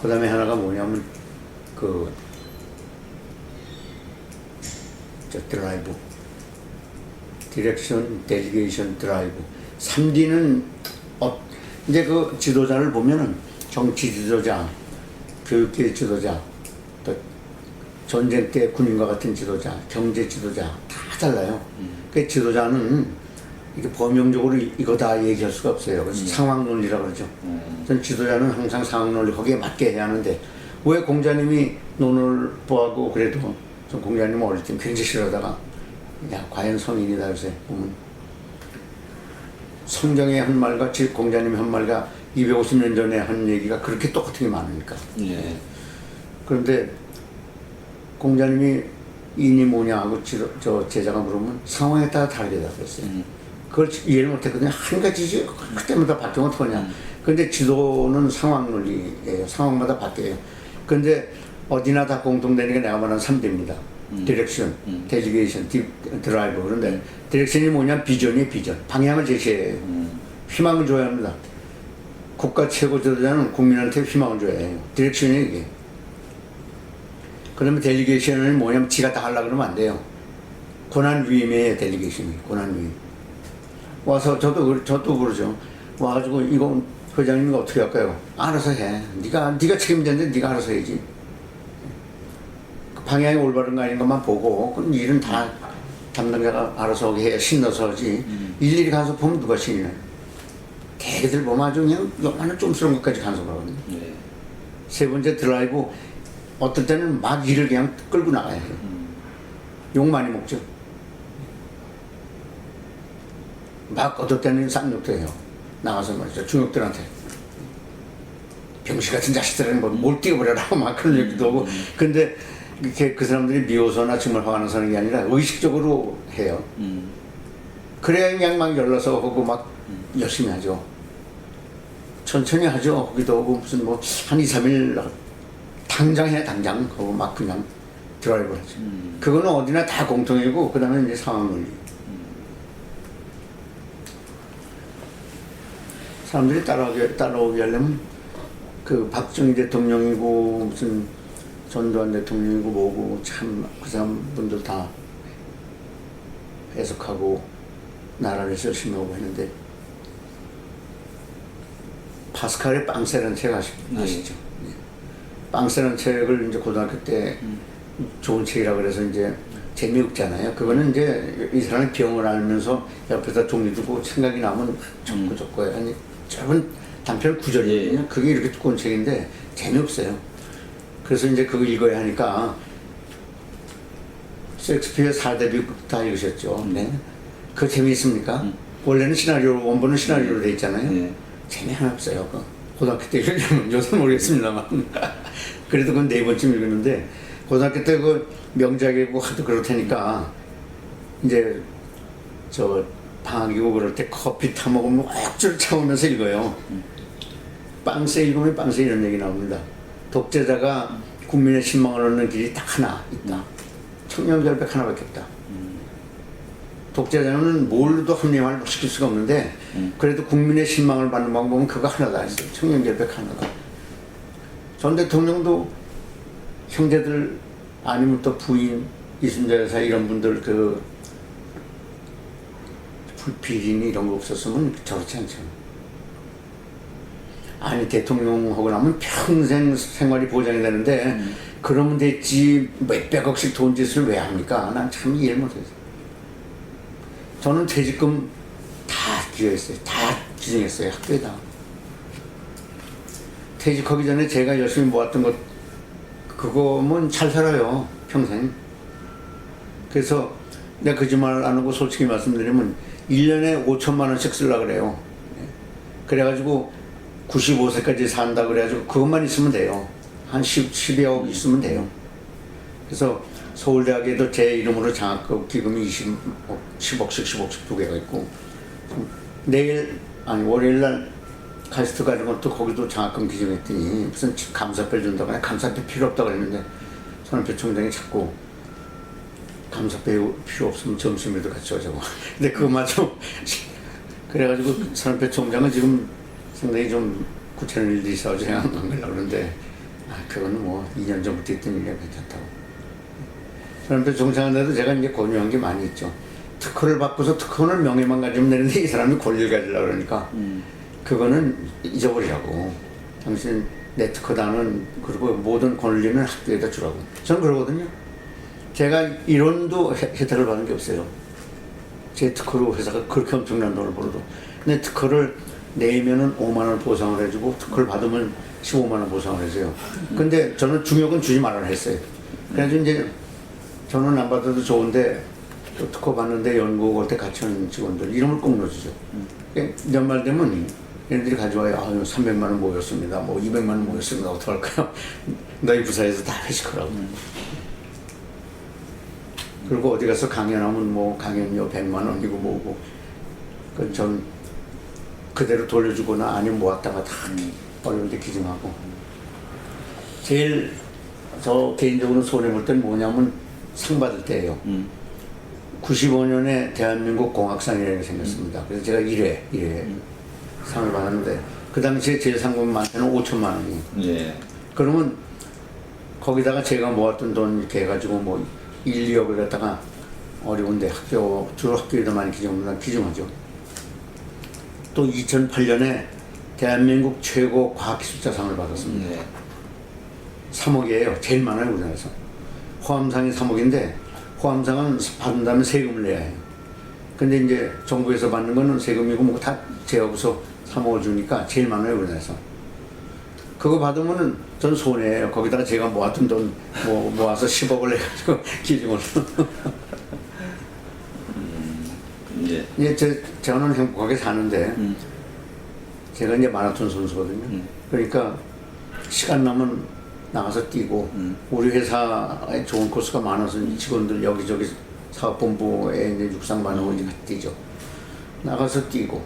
그 다음에 하나가 뭐냐면 드라이브, 디렉션, 델리게이션, 드라이브. 3D는 이제 그 지도자를 보면은 정치 지도자, 교육계 지도자, 또 전쟁 때 군인과 같은 지도자, 경제 지도자 다 달라요. 그 지도자는 이게 범용적으로 이거다 얘기할 수가 없어요. 그래서 상황 논리라고 그러죠. 전 지도자는 항상 상황 논리 거기에 맞게 해야 하는데 왜 공자님이 논을 보하고 그래도 전 공자님 어릴 때 굉장히 싫어하다가 야 과연 성인이다 요새 보면 성경의 한 말과 공자님의 한 말과 250년 전에 한 얘기가 그렇게 똑같은 게 많으니까. 예. 그런데 공자님이 인이 뭐냐 하고 저 제자가 물으면 상황에 따라 다르게 답했어요. 그걸 이해를 못했거든요. 한 가지지 그때마다 바뀌면 어떡하냐. 그런데 지도는 상황 논리예요. 상황마다 바뀌어요. 그런데 어디나 다 공통되는 게 내가 말하는 3D입니다. 디렉션, 데리게이션, 드라이브. 그런데 디렉션이 뭐냐? 비전이에요, 비전. 방향을 제시해요. 희망을 줘야 합니다. 국가 최고 지도자는 국민한테 희망을 줘야 해요. 디렉션이 이게. 그러면 델리게이션은 뭐냐면 지가 다 하려고 그러면 안 돼요. 고난 위임이에요, 델리게이션이. 고난 위임. 와서 저도 그러죠. 와가지고 이거 회장님 이거 어떻게 할까요? 알아서 해. 네가 책임졌는데 네가 알아서 해야지. 그 방향이 올바른 거 아닌 것만 보고 그럼 일은 다 담당자가 알아서 해 신나서 하지. 일일이 가서 보면 누가 신이나. 대개들 보면 아주 그냥 요만한 좀스러운 것까지 간섭하거든요. 네. 세 번째 드라이브 어떨 때는 막 일을 그냥 끌고 나가야 해요. 욕 많이 먹죠. 막 어떨 때는 쌍욕도 해요. 나가서 말이죠. 중역들한테. 병신 같은 자식들은 뭘 띄워버려라. 막 그런 얘기도 하고. 근데 이렇게 그 사람들이 미워서나 정말 화가 나서 하는 게 아니라 의식적으로 해요. 그래야 그냥 막 열러서 하고 막 열심히 하죠. 천천히 하죠. 거기도 하고 무슨 뭐 한 2, 3일 당장 해, 당장. 하고 막 그냥 드라이브 하죠. 그거는 어디나 다 공통이고, 그 다음에 이제 상황 논리. 사람들이 따라오게 하려면 그 박정희 대통령이고 무슨 전두환 대통령이고 뭐고 참 그 사람 분들 다 해석하고 나라를 열심히 하고 했는데 파스칼의 빵새라는 책 아시죠? 네. 빵새라는 책을 이제 고등학교 때 좋은 책이라 그래서 이제 재미없잖아요. 그거는 이제 이 사람이 병을 앓면서 옆에다 종이 두고 생각이 나면 적고요. 아니 짧은 단편 구절이거든요. 그게 이렇게 두꺼운 책인데 재미없어요. 그래서 이제 그거 읽어야 하니까 셰익스피어 4대비 다 읽으셨죠. 네. 그거 재미있습니까? 원래는 시나리오, 원본은 시나리오로 돼 있잖아요. 재미 하나 없어요. 고등학교 때 읽으려면 요새는 모르겠습니다만 그래도 그건 4번쯤 읽었는데 고등학교 때 그 명작이고 하도 그렇다니까 이제 저 방학이고 그럴 때 커피 타 먹으면 억지로 참으면서 읽어요. 빵새 읽으면 빵새 이런 얘기 나옵니다. 독재자가 국민의 신망을 얻는 길이 딱 하나 있다. 청렴결백 하나밖에 없다. 독재자는 뭘로도 합리화를 시킬 수가 없는데 그래도 국민의 신망을 받는 방법은 그거 하나다 했어요. 청렴결백 하나다. 전 대통령도 형제들 아니면 또 부인 이순자 여사 이런 분들 그 비리니 이런 거 없었으면 저렇지 않죠. 아니 대통령 하고 나면 평생 생활이 보장이 되는데 그러면 됐지 몇백억씩 돈 짓을 왜 합니까? 난 참 이해를 못했어요. 저는 퇴직금 다 기여했어요. 다 기증했어요. 학교에다. 퇴직하기 전에 제가 열심히 모았던 것 그거면 잘 살아요. 평생. 그래서 내가 거짓말 안 하고 솔직히 말씀드리면 1년에 5천만 원씩 쓰려고 그래요. 그래가지고 95세까지 산다 그래가지고 그것만 있으면 돼요. 한 12억 있으면 돼요. 그래서 서울대학에도 제 이름으로 장학금 기금이 10억씩 10억씩 두 개가 있고 월요일날 가스트 가는 것도 거기도 장학금 기증했더니 무슨 감사패 준다거나 감사패 필요 없다고 그랬는데 손학규 총장이 자꾸 감사패 필요 없으면 점심에도 같이 오자고. 근데 그거마저 그래가지고 손학규 총장은 지금 상당히 좀 구체적인 일들이 있어서 안 가려고 그러는데 그거는 뭐 2년 전부터 있던 일이라 괜찮다고. 손학규 총장한테도 제가 이제 권유한 게 많이 있죠. 특허를 받고서 특허는 명예만 가지면 되는데 이 사람이 권리를 가지려고 그러니까 그거는 잊어버리라고. 당신 내 특허다는 그리고 모든 권리는 학교에다 주라고. 저는 그러거든요. 제가 이론도 혜택을 받은 게 없어요. 제 특허로 회사가 그렇게 엄청난 돈을 벌어도. 근데 특허를 내면은 5만 원 보상을 해주고 특허를 받으면 15만 원 보상을 해줘요. 근데 저는 중요한 주지 말아라 했어요. 그래서 이제 저는 안 받아도 좋은데 또 특허 받는데 연구 올 때 같이 하는 직원들 이름을 꼭 넣어주죠. 연말 되면 얘네들이 가져와요. 아, 300만 원 모였습니다. 뭐 200만 원 모였습니다. 어떡할까요? 너희 부사에서 다 회식하라고. 그리고 어디 가서 강연하면 뭐 강연료 100만 원이고 뭐고. 그건 전 그대로 돌려주거나 아니면 모았다가 다 어려울 때 기증하고. 제일 저 개인적으로 손해볼 땐 뭐냐면 상 받을 때예요. 95년에 대한민국 공학상이라는 게 생겼습니다. 그래서 제가 1회 상을 받았는데 그 당시에 제일 상금이 많게는 5천만 원이에요. 예. 그러면 거기다가 제가 모았던 돈 이렇게 해가지고 뭐 1, 2억을 갖다가 어려운데 주로 학교에다 많이 기증하죠. 또 2008년에 대한민국 최고 과학기술자상을 받았습니다. 네. 3억이에요. 제일 많아요, 우리나라에서. 호암상이 3억인데 호암상은 받은 다음에 세금을 내야 해요. 근데 이제 정부에서 받는 거는 세금이고 뭐고 다 제하고서 3억을 주니까 제일 많아요, 우리나라에서. 그거 받으면은 전 손해예요. 거기다가 제가 모았던 돈 모아서 10억을 내가지고 기증을. 예. 이제 저는 행복하게 사는데 제가 이제 마라톤 선수거든요. 그러니까 시간 나면 나가서 뛰고 우리 회사에 좋은 코스가 많아서 직원들 여기저기 사업본부에 이제 육상 반하고 이제 같이 뛰죠. 나가서 뛰고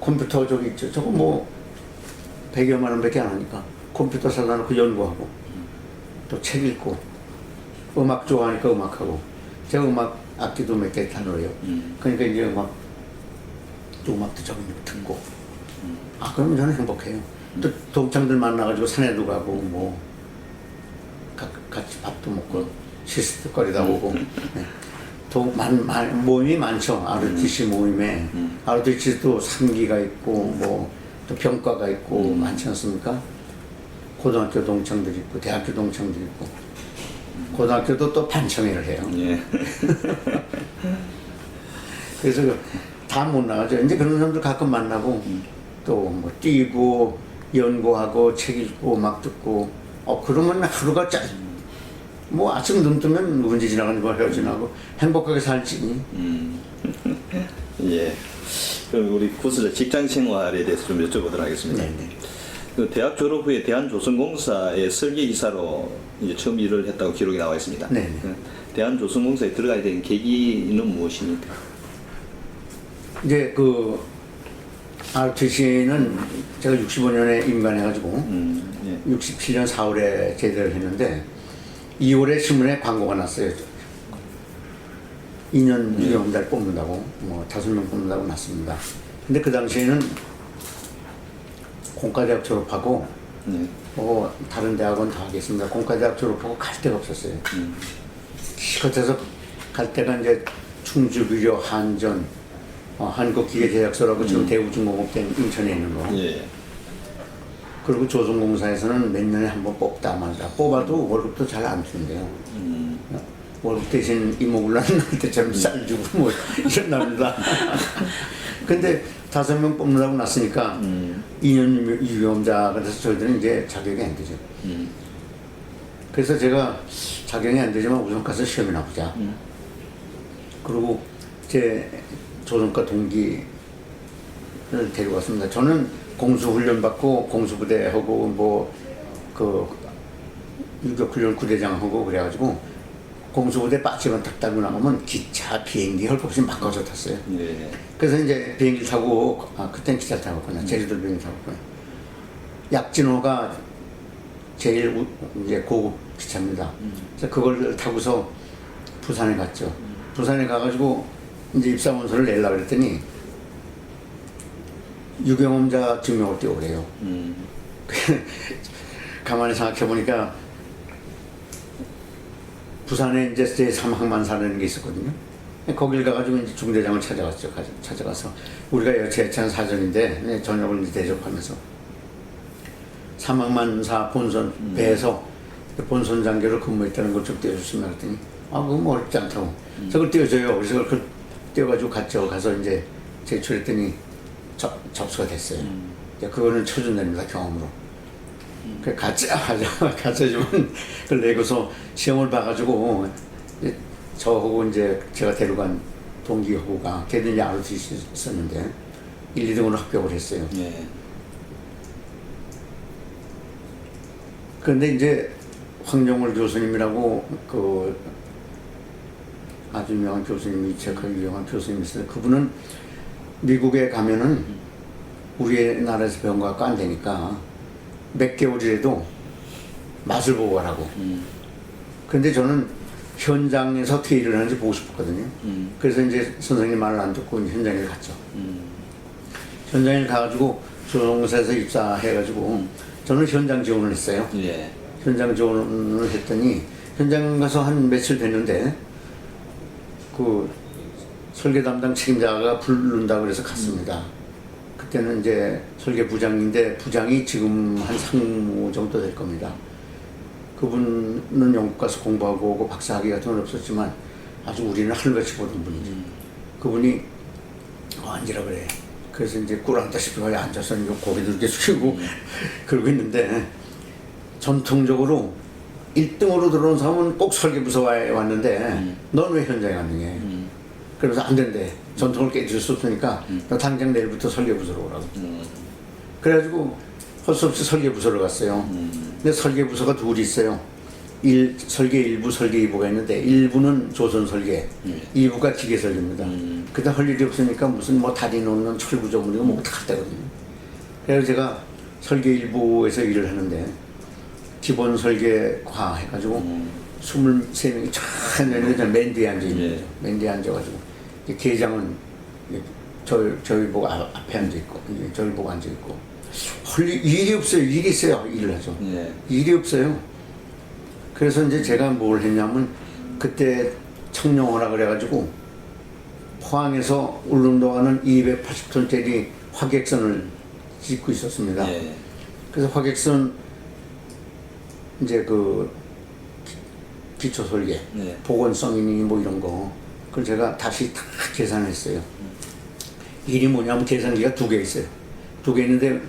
컴퓨터 저기 있죠. 저거 뭐 100여만 원밖에 안 하니까 컴퓨터 사다 놓고 연구하고 또 책 읽고 음악 좋아하니까 음악하고 제가 음악 악기도 몇 개 다뤄요. 그러니까 이제 음악도 저기 듣고 그러면 저는 행복해요. 또 동창들 만나가지고 산에도 가고 뭐 같이 밥도 먹고 시스터거리다 오고 네. 모임이 많죠. ROTC 모임에 ROTC도 3기가 있고 뭐 또 병과가 있고 많지 않습니까? 고등학교 동창들이 있고 대학교 동창들이 있고 고등학교도 또 반청회를 해요. 예. 그래서 다 못 나가죠. 이제 그런 사람들 가끔 만나고 또 뭐 뛰고 연구하고 책 읽고 음악 듣고 그러면 하루가 뭐 아침 눈 뜨면 누군지 지나가는 거 헤어지나고 행복하게 살지. 예. 그럼 우리 구수자 직장 생활에 대해서 좀 여쭤보도록 하겠습니다. 네네. 그 대학 졸업 후에 대한조선공사의 설계이사로 이제 처음 일을 했다고 기록이 나와 있습니다. 네네. 대한조선공사에 들어가야 된 계기는 무엇입니까? 이제 그 ROTC는 제가 65년에 임관해가지고 예. 67년 4월에 제대를 했는데 2월에 신문에 광고가 났어요. 2년 유경험자를 뽑는다고 뭐 5명 뽑는다고 났습니다. 근데 그 당시에는 공과대학 졸업하고 다른 대학원 다 하겠습니다. 공과대학 졸업하고 갈 데가 없었어요. 기껏해서 갈 데가 이제 충주비료, 한전, 한국기계제약소라고 지금 대우중공업대 인천에 있는 거. 예. 그리고 조선공사에서는 몇 년에 한 번 뽑다 말다. 뽑아도 월급도 잘 안 주는데요. 월급 대신 이모굴란 날 때처럼 쌀 주고 뭐 이런답니다. 근데 5명 뽑는다고 났으니까 2년 유경험자가 돼서 저희들은 이제 자격이 안 되죠. 그래서 제가 자격이 안 되지만 우선 가서 시험이나 보자. 그리고 제 조선과 동기를 데리고 왔습니다. 저는 공수훈련 받고 공수부대하고 뭐 그 유격훈련 구대장하고 그래가지고 공수부대 빠지만 딱 달고 나가면 기차, 비행기 할 것 없이 막 가서 탔어요. 예. 그래서 이제 비행기 타고 그땐 기차 타고 갔구나. 제주도 비행기 타고 갔구나. 약진호가 제일 이제 고급 기차입니다. 그래서 그걸 타고서 부산에 갔죠. 부산에 가가지고 이제 입사원서를 내려고 그랬더니 유경험자 증명을 띄우래요. 가만히 생각해 보니까 부산에 이제 제3항만사라는 게 있었거든요. 거길 가가지고 이제 중대장을 찾아갔죠. 찾아가서 우리가 제찬 사전인데 네, 저녁을 이제 대접하면서 사망만사 본선 배에서 본선 장교로 근무했다는 걸 좀 띄워줬으면 했더니 그거 뭐 어렵지 않다고 저걸 띄워줘요. 그래서 그걸 띄워가지고 갔죠. 가서 이제 제출했더니 접수가 됐어요. 이제 그거는 초준됩니다. 경험으로. 그 가짜지만 그걸 내고서 시험을 봐가지고 저하고 이제 제가 데려간 동기하고가 걔들 야로 있었는데 1, 2등으로 합격을 했어요. 예. 그런데 이제 황정월 교수님이라고 그 아주 유명한 교수님이 책하기 유명한 교수님이 있어요. 그분은 미국에 가면은 우리나라에서 배운 거 갖고 안 되니까 몇 개월이라도 맛을 보고 가라고. 그런데 저는 현장에서 어떻게 일을 하는지 보고 싶었거든요. 그래서 이제 선생님 말을 안 듣고 현장에 갔죠. 현장에 가가지고 조종사에서 입사해가지고 저는 현장 지원을 했어요. 예. 현장 지원을 했더니 현장 가서 한 며칠 됐는데 그 설계 담당 책임자가 부른다고 그래서 갔습니다. 그때는 이제 설계 부장인데 부장이 지금 한 상무 정도 될 겁니다. 그분은 영국 가서 공부하고 오고 박사학위 같은 건 없었지만 아주 우리는 하늘같이 보던 분이죠. 그분이 앉으라 그래. 그래서 이제 꿀 앉다시피 거기 앉아서 고개도 이렇게 숙이고 그러고 있는데 전통적으로 1등으로 들어온 사람은 꼭 설계부서에 왔는데 넌 왜 현장에 왔느냐. 그래서 안 된대. 전통을 깨질 수 없으니까 너 당장 내일부터 설계부서로 오라고. 그래가지고 할 수 없이 설계부서로 갔어요. 근데 설계부서가 둘이 있어요. 설계 1부, 설계 2부가 있는데 1부는 조선 설계, 2부가 기계 설계입니다. 그때 할 일이 없으니까 무슨 뭐 다리 놓는 철구 전문이고 뭐 다 갔다거든요. 그래서 제가 설계 1부에서 일을 하는데 기본 설계과 해가지고 23명이 쫙 앉아있는데 맨 뒤에 앉아있는 거죠. 맨 뒤에 앉아가지고 계장은 저희 보고 앞에 앉아있고 저희 보고 앉아있고 할 일이 없어요. 일이 있어요. 일을 하죠. 예. 일이 일이 없어요. 그래서 이제 제가 뭘 했냐면 그때 청룡호라 그래가지고 포항에서 울릉도 가는 280톤짜리 화객선을 짓고 있었습니다. 예. 그래서 화객선 이제 그 기초 설계, 네. 보건성이니 뭐 이런 거 그걸 제가 다시 다 계산했어요. 일이 뭐냐면 계산기가 2개 있어요. 2개 있는데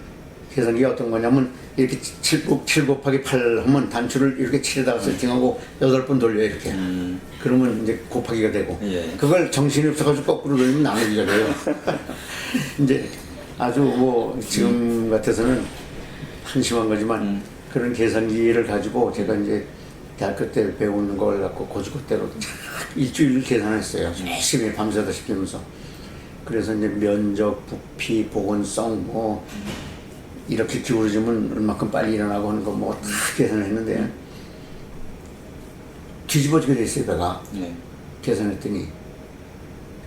계산기가 어떤 거냐면 이렇게 7 곱하기 8 하면 단추를 이렇게 7에다가 세팅하고 8번 돌려요 이렇게. 그러면 이제 곱하기가 되고 예. 그걸 정신이 없어가지고 거꾸로 돌리면 나누기가 돼요. 이제 아주 뭐 지금 같아서는 한심한 거지만 그런 계산기를 가지고 제가 이제 대학교 때 배우는 걸 갖고 고지고대로 일주일 계산했어요. 열심히 밤새다 시키면서. 그래서 이제 면적, 부피, 보건성 뭐 이렇게 기울어지면 얼마큼 빨리 일어나고 하는 거 뭐 다 계산했는데 뒤집어지게 됐어요 배가. 네. 계산했더니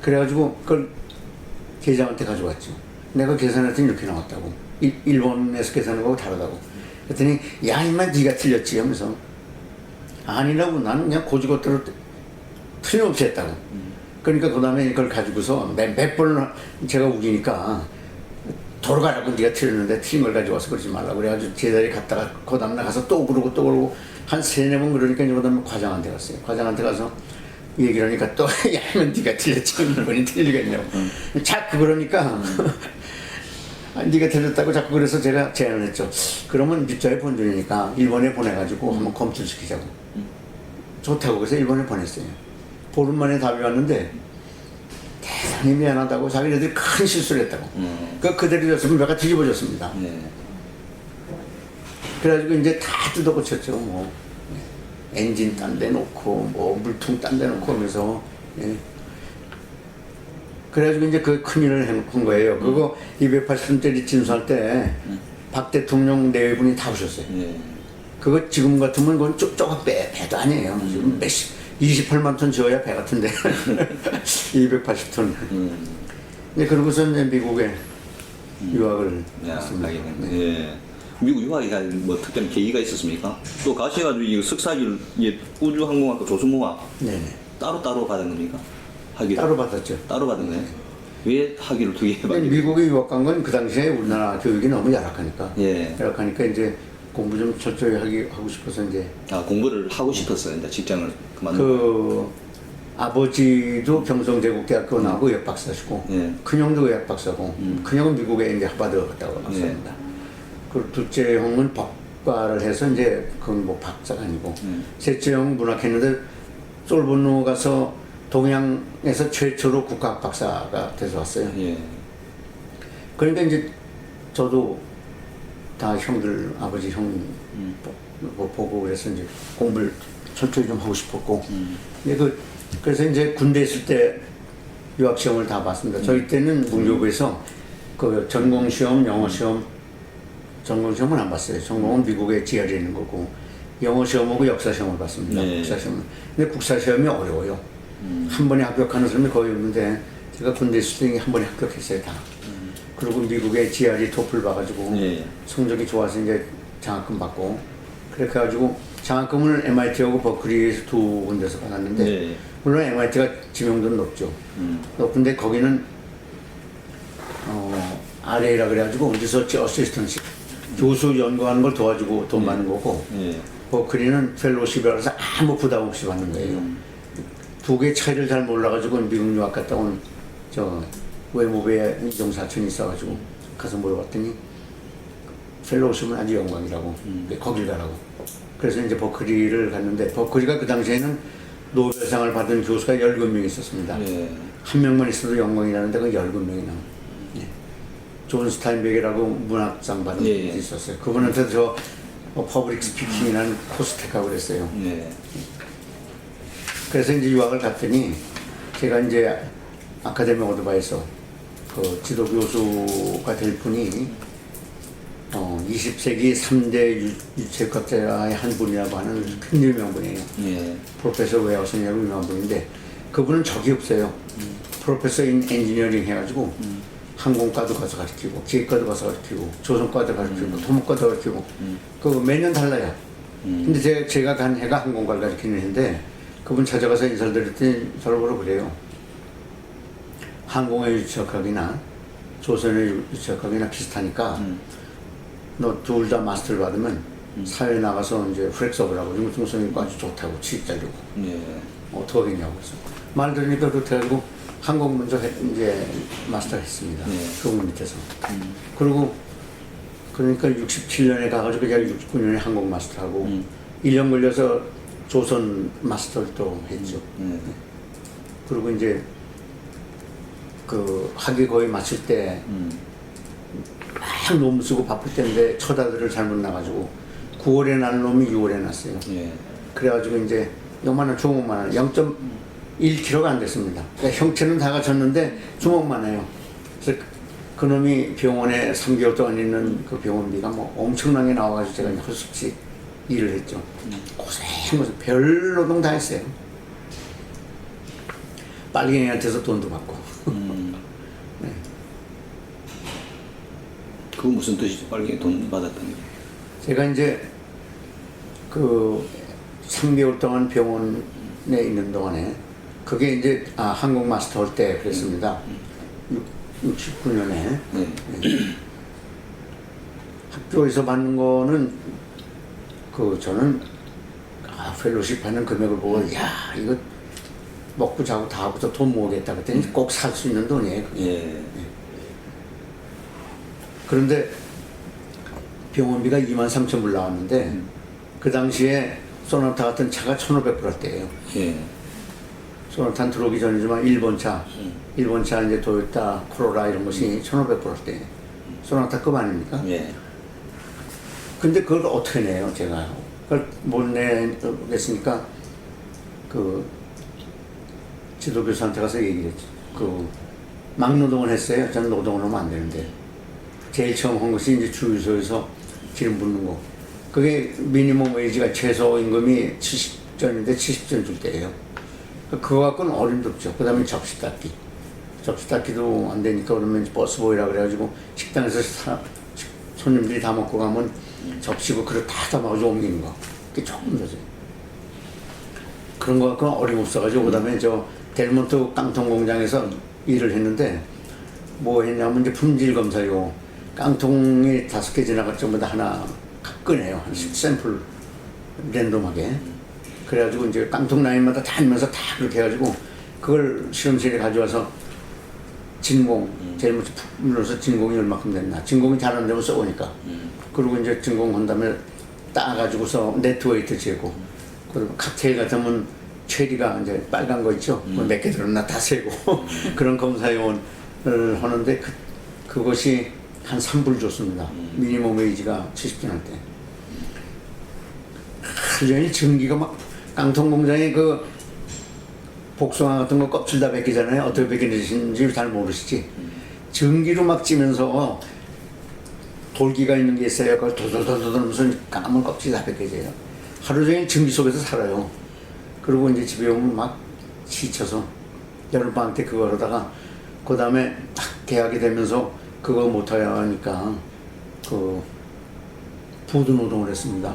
그래가지고 그걸 계장한테 가져왔죠. 내가 계산했더니 이렇게 나왔다고. 일본에서 계산한 거하고 다르다고. 그랬더니 야 임마 네가 틀렸지 하면서 아니라고 나는 그냥 고지고대로 틀림없이 했다고. 그러니까 그 다음에 이걸 가지고서 몇 번을 제가 우기니까 돌아가라고 네가 틀렸는데 틀린 걸 가지고 와서 그러지 말라고 그래가지고 제자리 갔다가 그 다음날 가서 또 그러고 한 3-4번 그러니까 이제 그 다음에 과장한테 갔어요. 과장한테 가서 얘기를 하니까 또 야면 네가 틀렸지 일본이 틀리겠냐고. 자꾸 그러니까 네가 틀렸다고 자꾸 그래서 제가 제안을 했죠. 그러면 밑자에 본전이니까 일본에 보내가지고 한번 검출시키자고. 좋다고 그래서 일본에 보냈어요. 보름 만에 답이 왔는데 대단히 미안하다고 자기네들이 큰 실수를 했다고. 그대로 줬으면 배가 뒤집어졌습니다. 네. 그래가지고 이제 다 뜯어 고쳤죠. 뭐 엔진 딴 데 놓고 뭐 물통 딴 데 놓고 하면서. 예. 그래가지고 이제 그 큰일을 한 거예요. 그거 280톤짜리 진수할 때 박 대통령 내외분이 다 오셨어요. 네. 그거 지금 같으면 그건 조금 배도 아니에요. 지금 28만 톤 지어야 배 같은데 280톤. 네, 그러고서 이제 미국에 유학을 했습니다. 네. 예. 미국 유학에 간 뭐 특별한 계기가 있었습니까? 또 가셔가지고 이 석사를 우주항공학과 조수모학 네네. 따로 받은 겁니까? 학위 따로 받았죠. 따로 받은 거예요? 왜 학위를 두 개 근데 받게? 미국에 유학 간 건 그 당시에 우리나라 교육이 너무 열악하니까. 예. 열악하니까 이제 공부 좀 철저히 하고 싶어서 이제 아 공부를 하고 싶었어요. 이제 직장을 그만. 그 아버지도 경성제국대학교 나오고 의학 박사시고 예. 큰형도 의학 박사고 큰형은 미국에 이제 하버드 갔다고 박사입니다. 그리고 둘째 형은 법과를 해서 이제 그건 뭐 박사가 아니고 셋째 형 문학했는데 솔본노 가서 동양에서 최초로 국가학 박사가 돼서 왔어요. 예. 그러니까 이제 저도 다 형들 아버지 형 보고 그래서 이제 공부를 철저히 좀 하고 싶었고 근데 그래서 이제 군대 있을 때 유학 시험을 다 봤습니다. 저희 때는 문교부에서 그 전공 시험, 영어 시험, 전공 시험은 안 봤어요. 전공은 미국에 GR에 있는 거고 영어 시험하고 역사 시험을 봤습니다. 네. 국사 시험. 근데 국사 시험이 어려워요. 한 번에 합격하는 사람이 거의 없는데 제가 군대 있을 때 한 번에 합격했어요 다. 그리고 미국에 GRE 토플 봐가지고 예. 성적이 좋아서 이제 장학금 받고 그렇게 해가지고 장학금을 MIT하고 버클리에서 두 군데서 받았는데 네. 물론 MIT가 지명도는 높죠. 높은데 거기는 RA라 그래가지고 리서치 어시스턴시 교수 연구하는 걸 도와주고 돈 받는 거고 예. 버클리는 펠로십이라서 아무 부담 없이 받는 거예요. 두 개 차이를 잘 몰라가지고 미국 유학 갔다 온 저 외모부에 이종 사촌이 있어가지고 가서 물어봤더니 펠로우십은 아주 영광이라고 거길 가라고. 그래서 이제 버클리를 갔는데 버클리가 그 당시에는 노벨상을 받은 교수가 17명 있었습니다. 예. 한 명만 있어도 영광이라는데 그 17명이나. 예. 존 스타인백이라고 문학상 받은 예, 예. 분이 있었어요. 그분한테 저 퍼블릭 스피킹이라는 코스 택하고 그랬어요. 예. 그래서 이제 유학을 갔더니 제가 이제 아카데미 오토바이에서 그 지도 교수가 될 분이 20세기 3대 유책학자의 한 분이라고 하는 큰 유명한 분이에요. 예. 프로페서 웨어슨이라고 유명한 분인데 그분은 적이 없어요. 프로페서 인 엔지니어링 해가지고 항공과도 가서 가르치고 기획과도 가서 가르치고 조선과도 가르치고 토목과도 가르치고 그 매년 달라요. 근데 제가 간 해가 항공과를 가르치는 해인데 그분 찾아가서 인사를 드렸더니 저를 보러 그래요. 항공의 유치학학이나 조선의 유치학학이나 비슷하니까 너 둘 다 마스터를 받으면 사회에 나가서 이제 플렉서블하고 융통성이 아주 좋다고 취직 잘 되고 예. 어떻게 하겠냐고 그래서 말 들으니까 그렇게 해가지고 항공 먼저 이제 마스터 했습니다. 네. 그분 밑에서. 그리고 그러니까 67년에 가가지고 제가 69년에 항공 마스터하고 1년 걸려서 조선 마스터를 또 했죠. 그리고 이제 그 학위 거의 마칠 때 막 논문 쓰고 바쁠 때인데 첫 아들을 잘못 나가지고 9월에 난 놈이 6월에 났어요. 예. 그래가지고 이제 요만한 주먹만 0.1kg가 안 됐습니다. 그러니까 형체는 다 갖췄는데 주먹만 해요. 그래서 그 놈이 병원에 3개월 동안 있는 그 병원비가 뭐 엄청나게 나와가지고 제가 이제 헐수없이 일을 했죠. 고생해서 별 노동 다 했어요. 빨갱이한테서 돈도 받고. 네. 그거 무슨 뜻이죠? 빨갱이 돈 받았다는 게. 제가 이제 그 3개월 동안 병원에 있는 동안에 그게 이제 한국 마스터 할 때 그랬습니다. 69년에 네. 학교에서 받는 거는 그 저는 펠로십 하는 금액을 보고 야 이거 먹고 자고 다 하고서 돈 모으겠다 그랬더니 꼭 살 수 있는 돈이에요. 그게. 예. 그런데 병원비가 23,000불 나왔는데 그 당시에 소나타 같은 차가 1,500불 할 때예요. 예. 소나타 들어오기 전이지만 일본 차 이제 토요타, 코로라 이런 것이 1,500불 할 때. 소나타급 아닙니까? 예. 근데 그걸 어떻게 내요, 제가? 그걸 못 내겠으니까 그 지도교수한테 가서 얘기를 했죠. 그 막노동을 했어요. 저는 노동을 하면 안 되는데. 제일 처음 한 것이 이제 주유소에서 기름 붓는 거. 그게 미니멈 웨이지가 최소 임금이 70전인데 70전 줄 때예요. 그거 갖고는 어림도 없죠. 그 다음에 접시 닦기. 접시 닦기도 안 되니까 그러면 버스보이라 그래가지고 식당에서 손님들이 다 먹고 가면 접시고 그릇 다 담아가지고 옮기는 거. 그게 조금 되죠. 그런 거 갖고는 어림없어가지고 그 다음에 저 델몬트 깡통 공장에서 일을 했는데 뭐 했냐면 이제 품질 검사요. 깡통이 5개 지나갈 때마다 하나 꺼내요. 한 10샘플 랜덤하게. 그래가지고 이제 깡통 라인마다 다니면서 다 그렇게 해가지고 그걸 실험실에 가져와서 진공, 제일 먼저 눌러서 진공이 얼마큼 됐나. 진공이 잘 안 되면 썩으니까. 그리고 이제 진공한 다음에 따가지고서 네트웨이트 재고. 그리고 칵테일 같으면 체리가 이제 빨간 거 있죠. 몇 개 들었나 다 세고. 그런 검사용을 하는데 그것이 한 3불 줬습니다. 미니멈 웨이지가 70전 할 때. 하루 종일 전기가 막 깡통 공장에 그 복숭아 같은 거 껍질 다 벗기잖아요. 어떻게 벗기는지 잘 모르시지. 전기로 막 찌면서 돌기가 있는 게 있어요. 그걸 도돌도돌 무슨 까만 껍질 다 벗겨져요. 하루 종일 전기 속에서 살아요. 그리고 이제 집에 오면 막 지쳐서 여름방학 때 그거 하다가 그 다음에 딱 계약이 되면서 그거 못해야 하니까 그 부두 노동을 했습니다.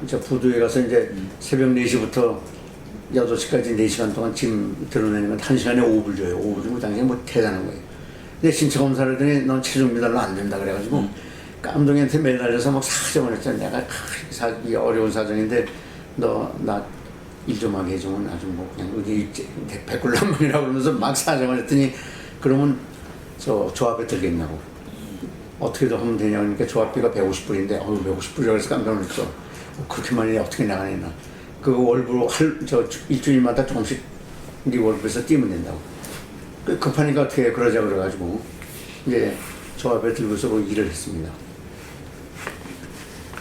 저 부두에 가서 이제 새벽 4시부터 8시까지 4시간 동안 짐 드러내는 건 1시간에 5불 줘요. 5불 주고 당시에 뭐 대단한 거예요. 근데 신체 검사를 했더니 넌 체중 미달로 안 된다 그래가지고 깜동이한테 매달려서 막 사정을 했잖아. 내가 이 어려운 사정인데 너 나 일 좀 하게 해주면 아주 뭐 그냥 어디 백골남만이라고 그러면서 막 사정을 했더니 그러면 저 조합에 들겠냐고. 어떻게든 하면 되냐 그러니까 조합비가 150불인데 150불이라고 해서 깜짝 놀랐죠. 그렇게 많이 어떻게 나가냐. 그 월부로 일주일마다 조금씩 네 월부에서 뛰면 된다고. 급하니까 어떻게 그러자 그래가지고 이제 조합에 들고서 그 일을 했습니다.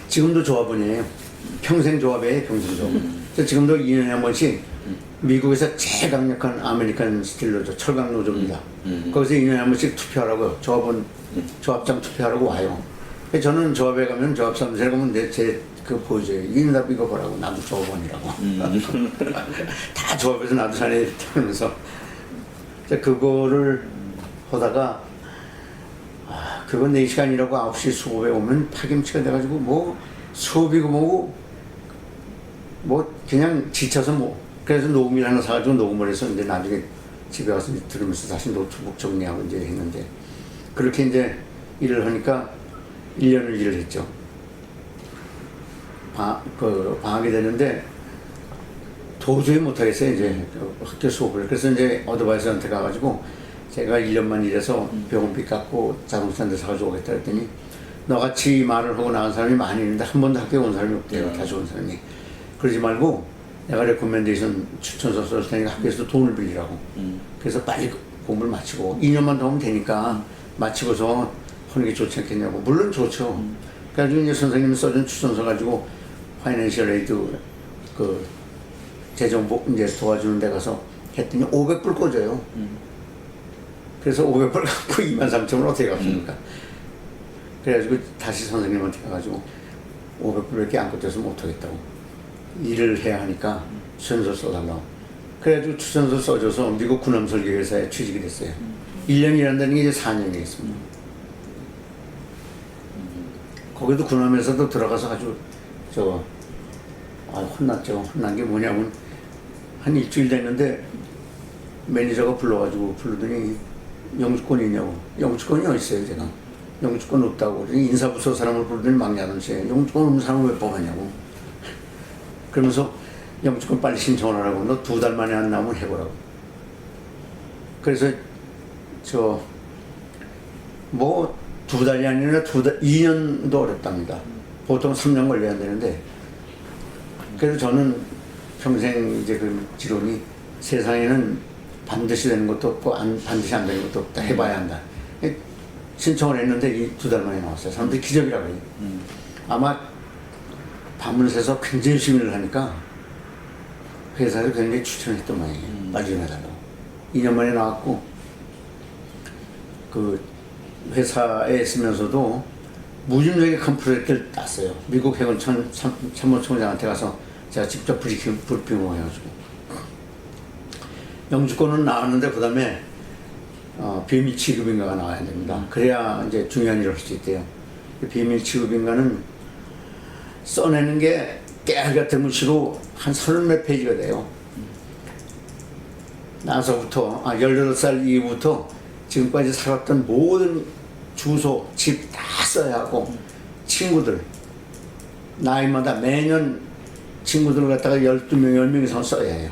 지금도 조합원이에요. 평생 조합이에요. 평생 조합. 지금도 2년에 한 번씩 미국에서 제일 강력한 아메리칸 스틸 노조, 철강 노조입니다. 거기서 2년에 한 번씩 투표하라고 조합원, 조합장 투표하라고 와요. 저는 조합에 가면 조합 사무실에 가면 제 그 보여줘요. 이거 보라고. 나도 조합원이라고. 다 조합에서 나도 자네 하면서 그거를 하다가 그건 4시간이라고 9시 수업에 오면 파김치가 돼가지고 뭐 수업이고 뭐고 뭐 그냥 지쳐서 뭐 그래서 녹음기를 하나 사가지고 녹음을 해서 이제 나중에 집에 와서 들으면서 다시 노트북 정리하고 이제 했는데 그렇게 이제 일을 하니까 1년을 일을 했죠. 방학이 되는데 도저히 못하겠어요. 이제 학교 수업을. 그래서 이제 어드바이저한테 가가지고 제가 1년만 일해서 병원비 깎고 자동차 한 대 사가지고 오겠다 했더니 너같이 말을 하고 나간 사람이 많이 있는데 한 번도 학교에 온 사람이 없대요. 다시 온 사람이. 그러지 말고 내가 레코멘데이션 추천서 쓸 테니까 학교에서 돈을 빌리라고. 그래서 빨리 공부를 마치고 2년만 더 하면 되니까 마치고서 하는 게 좋지 않겠냐고. 물론 좋죠. 그래가지고 이제 선생님이 써준 추천서 가지고 파이낸셜 에이드 그 재정복 이제 도와주는 데 가서 했더니 500불 꽂아요. 그래서 500불 갖고 23,000을 어떻게 갚습니까? 그래가지고 다시 선생님한테 가가지고 500불밖에 안 꽂혀서 못하겠다고. 일을 해야 하니까 추천서 써달라고. 그래가지고 추천서 써줘서 미국 군함설계회사에 취직이 됐어요. 1년 일한다는 게 이제 4년이겠습니다. 거기도 군함에서도 들어가서 아주 혼났죠. 혼난 게 뭐냐면 한 일주일 됐는데 매니저가 불러가지고 부르더니 영주권이 있냐고. 영주권이 어디 있어요 제가. 영주권 없다고. 인사부서 사람을 부르더니 막냐던데 영주권 없는 사람을 왜 뽑았냐고. 그러면서 영주권 빨리 신청을 하라고. 너 2달 만에 안 나오면 해보라고. 그래서 2달이 아니라 2년도 어렵답니다. 보통 3년 걸려야 되는데. 그래서 저는 평생 이제 그 지론이 세상에는 반드시 되는 것도 없고 반드시 안 되는 것도 없다. 해봐야 한다. 신청을 했는데 2달 만에 나왔어요. 사람들이 기적이라고 해요. 아마 밤을 새서 굉장히 열심히 일을 하니까 회사에서 굉장히 추천했던 모양이에요. 빨리 좀 해달라고. 2년 만에 나왔고 그 회사에 있으면서도 무짐작에 큰 프로젝트를 땄어요. 미국 해군 참모총장한테 가서 제가 직접 브리핑을 해가지고 영주권은 나왔는데 그 다음에 비밀 취급인가가 나와야 됩니다. 그래야 이제 중요한 일을 할 수 있대요. 비밀 취급인가는 써내는 게 깨알 같은 글씨로 한 30몇 페이지가 돼요. 나서부터 18살 이후부터 지금까지 살았던 모든 주소, 집 다 써야 하고 친구들 나이마다 매년 친구들 갖다가 12명, 10명 이상 써야 해요.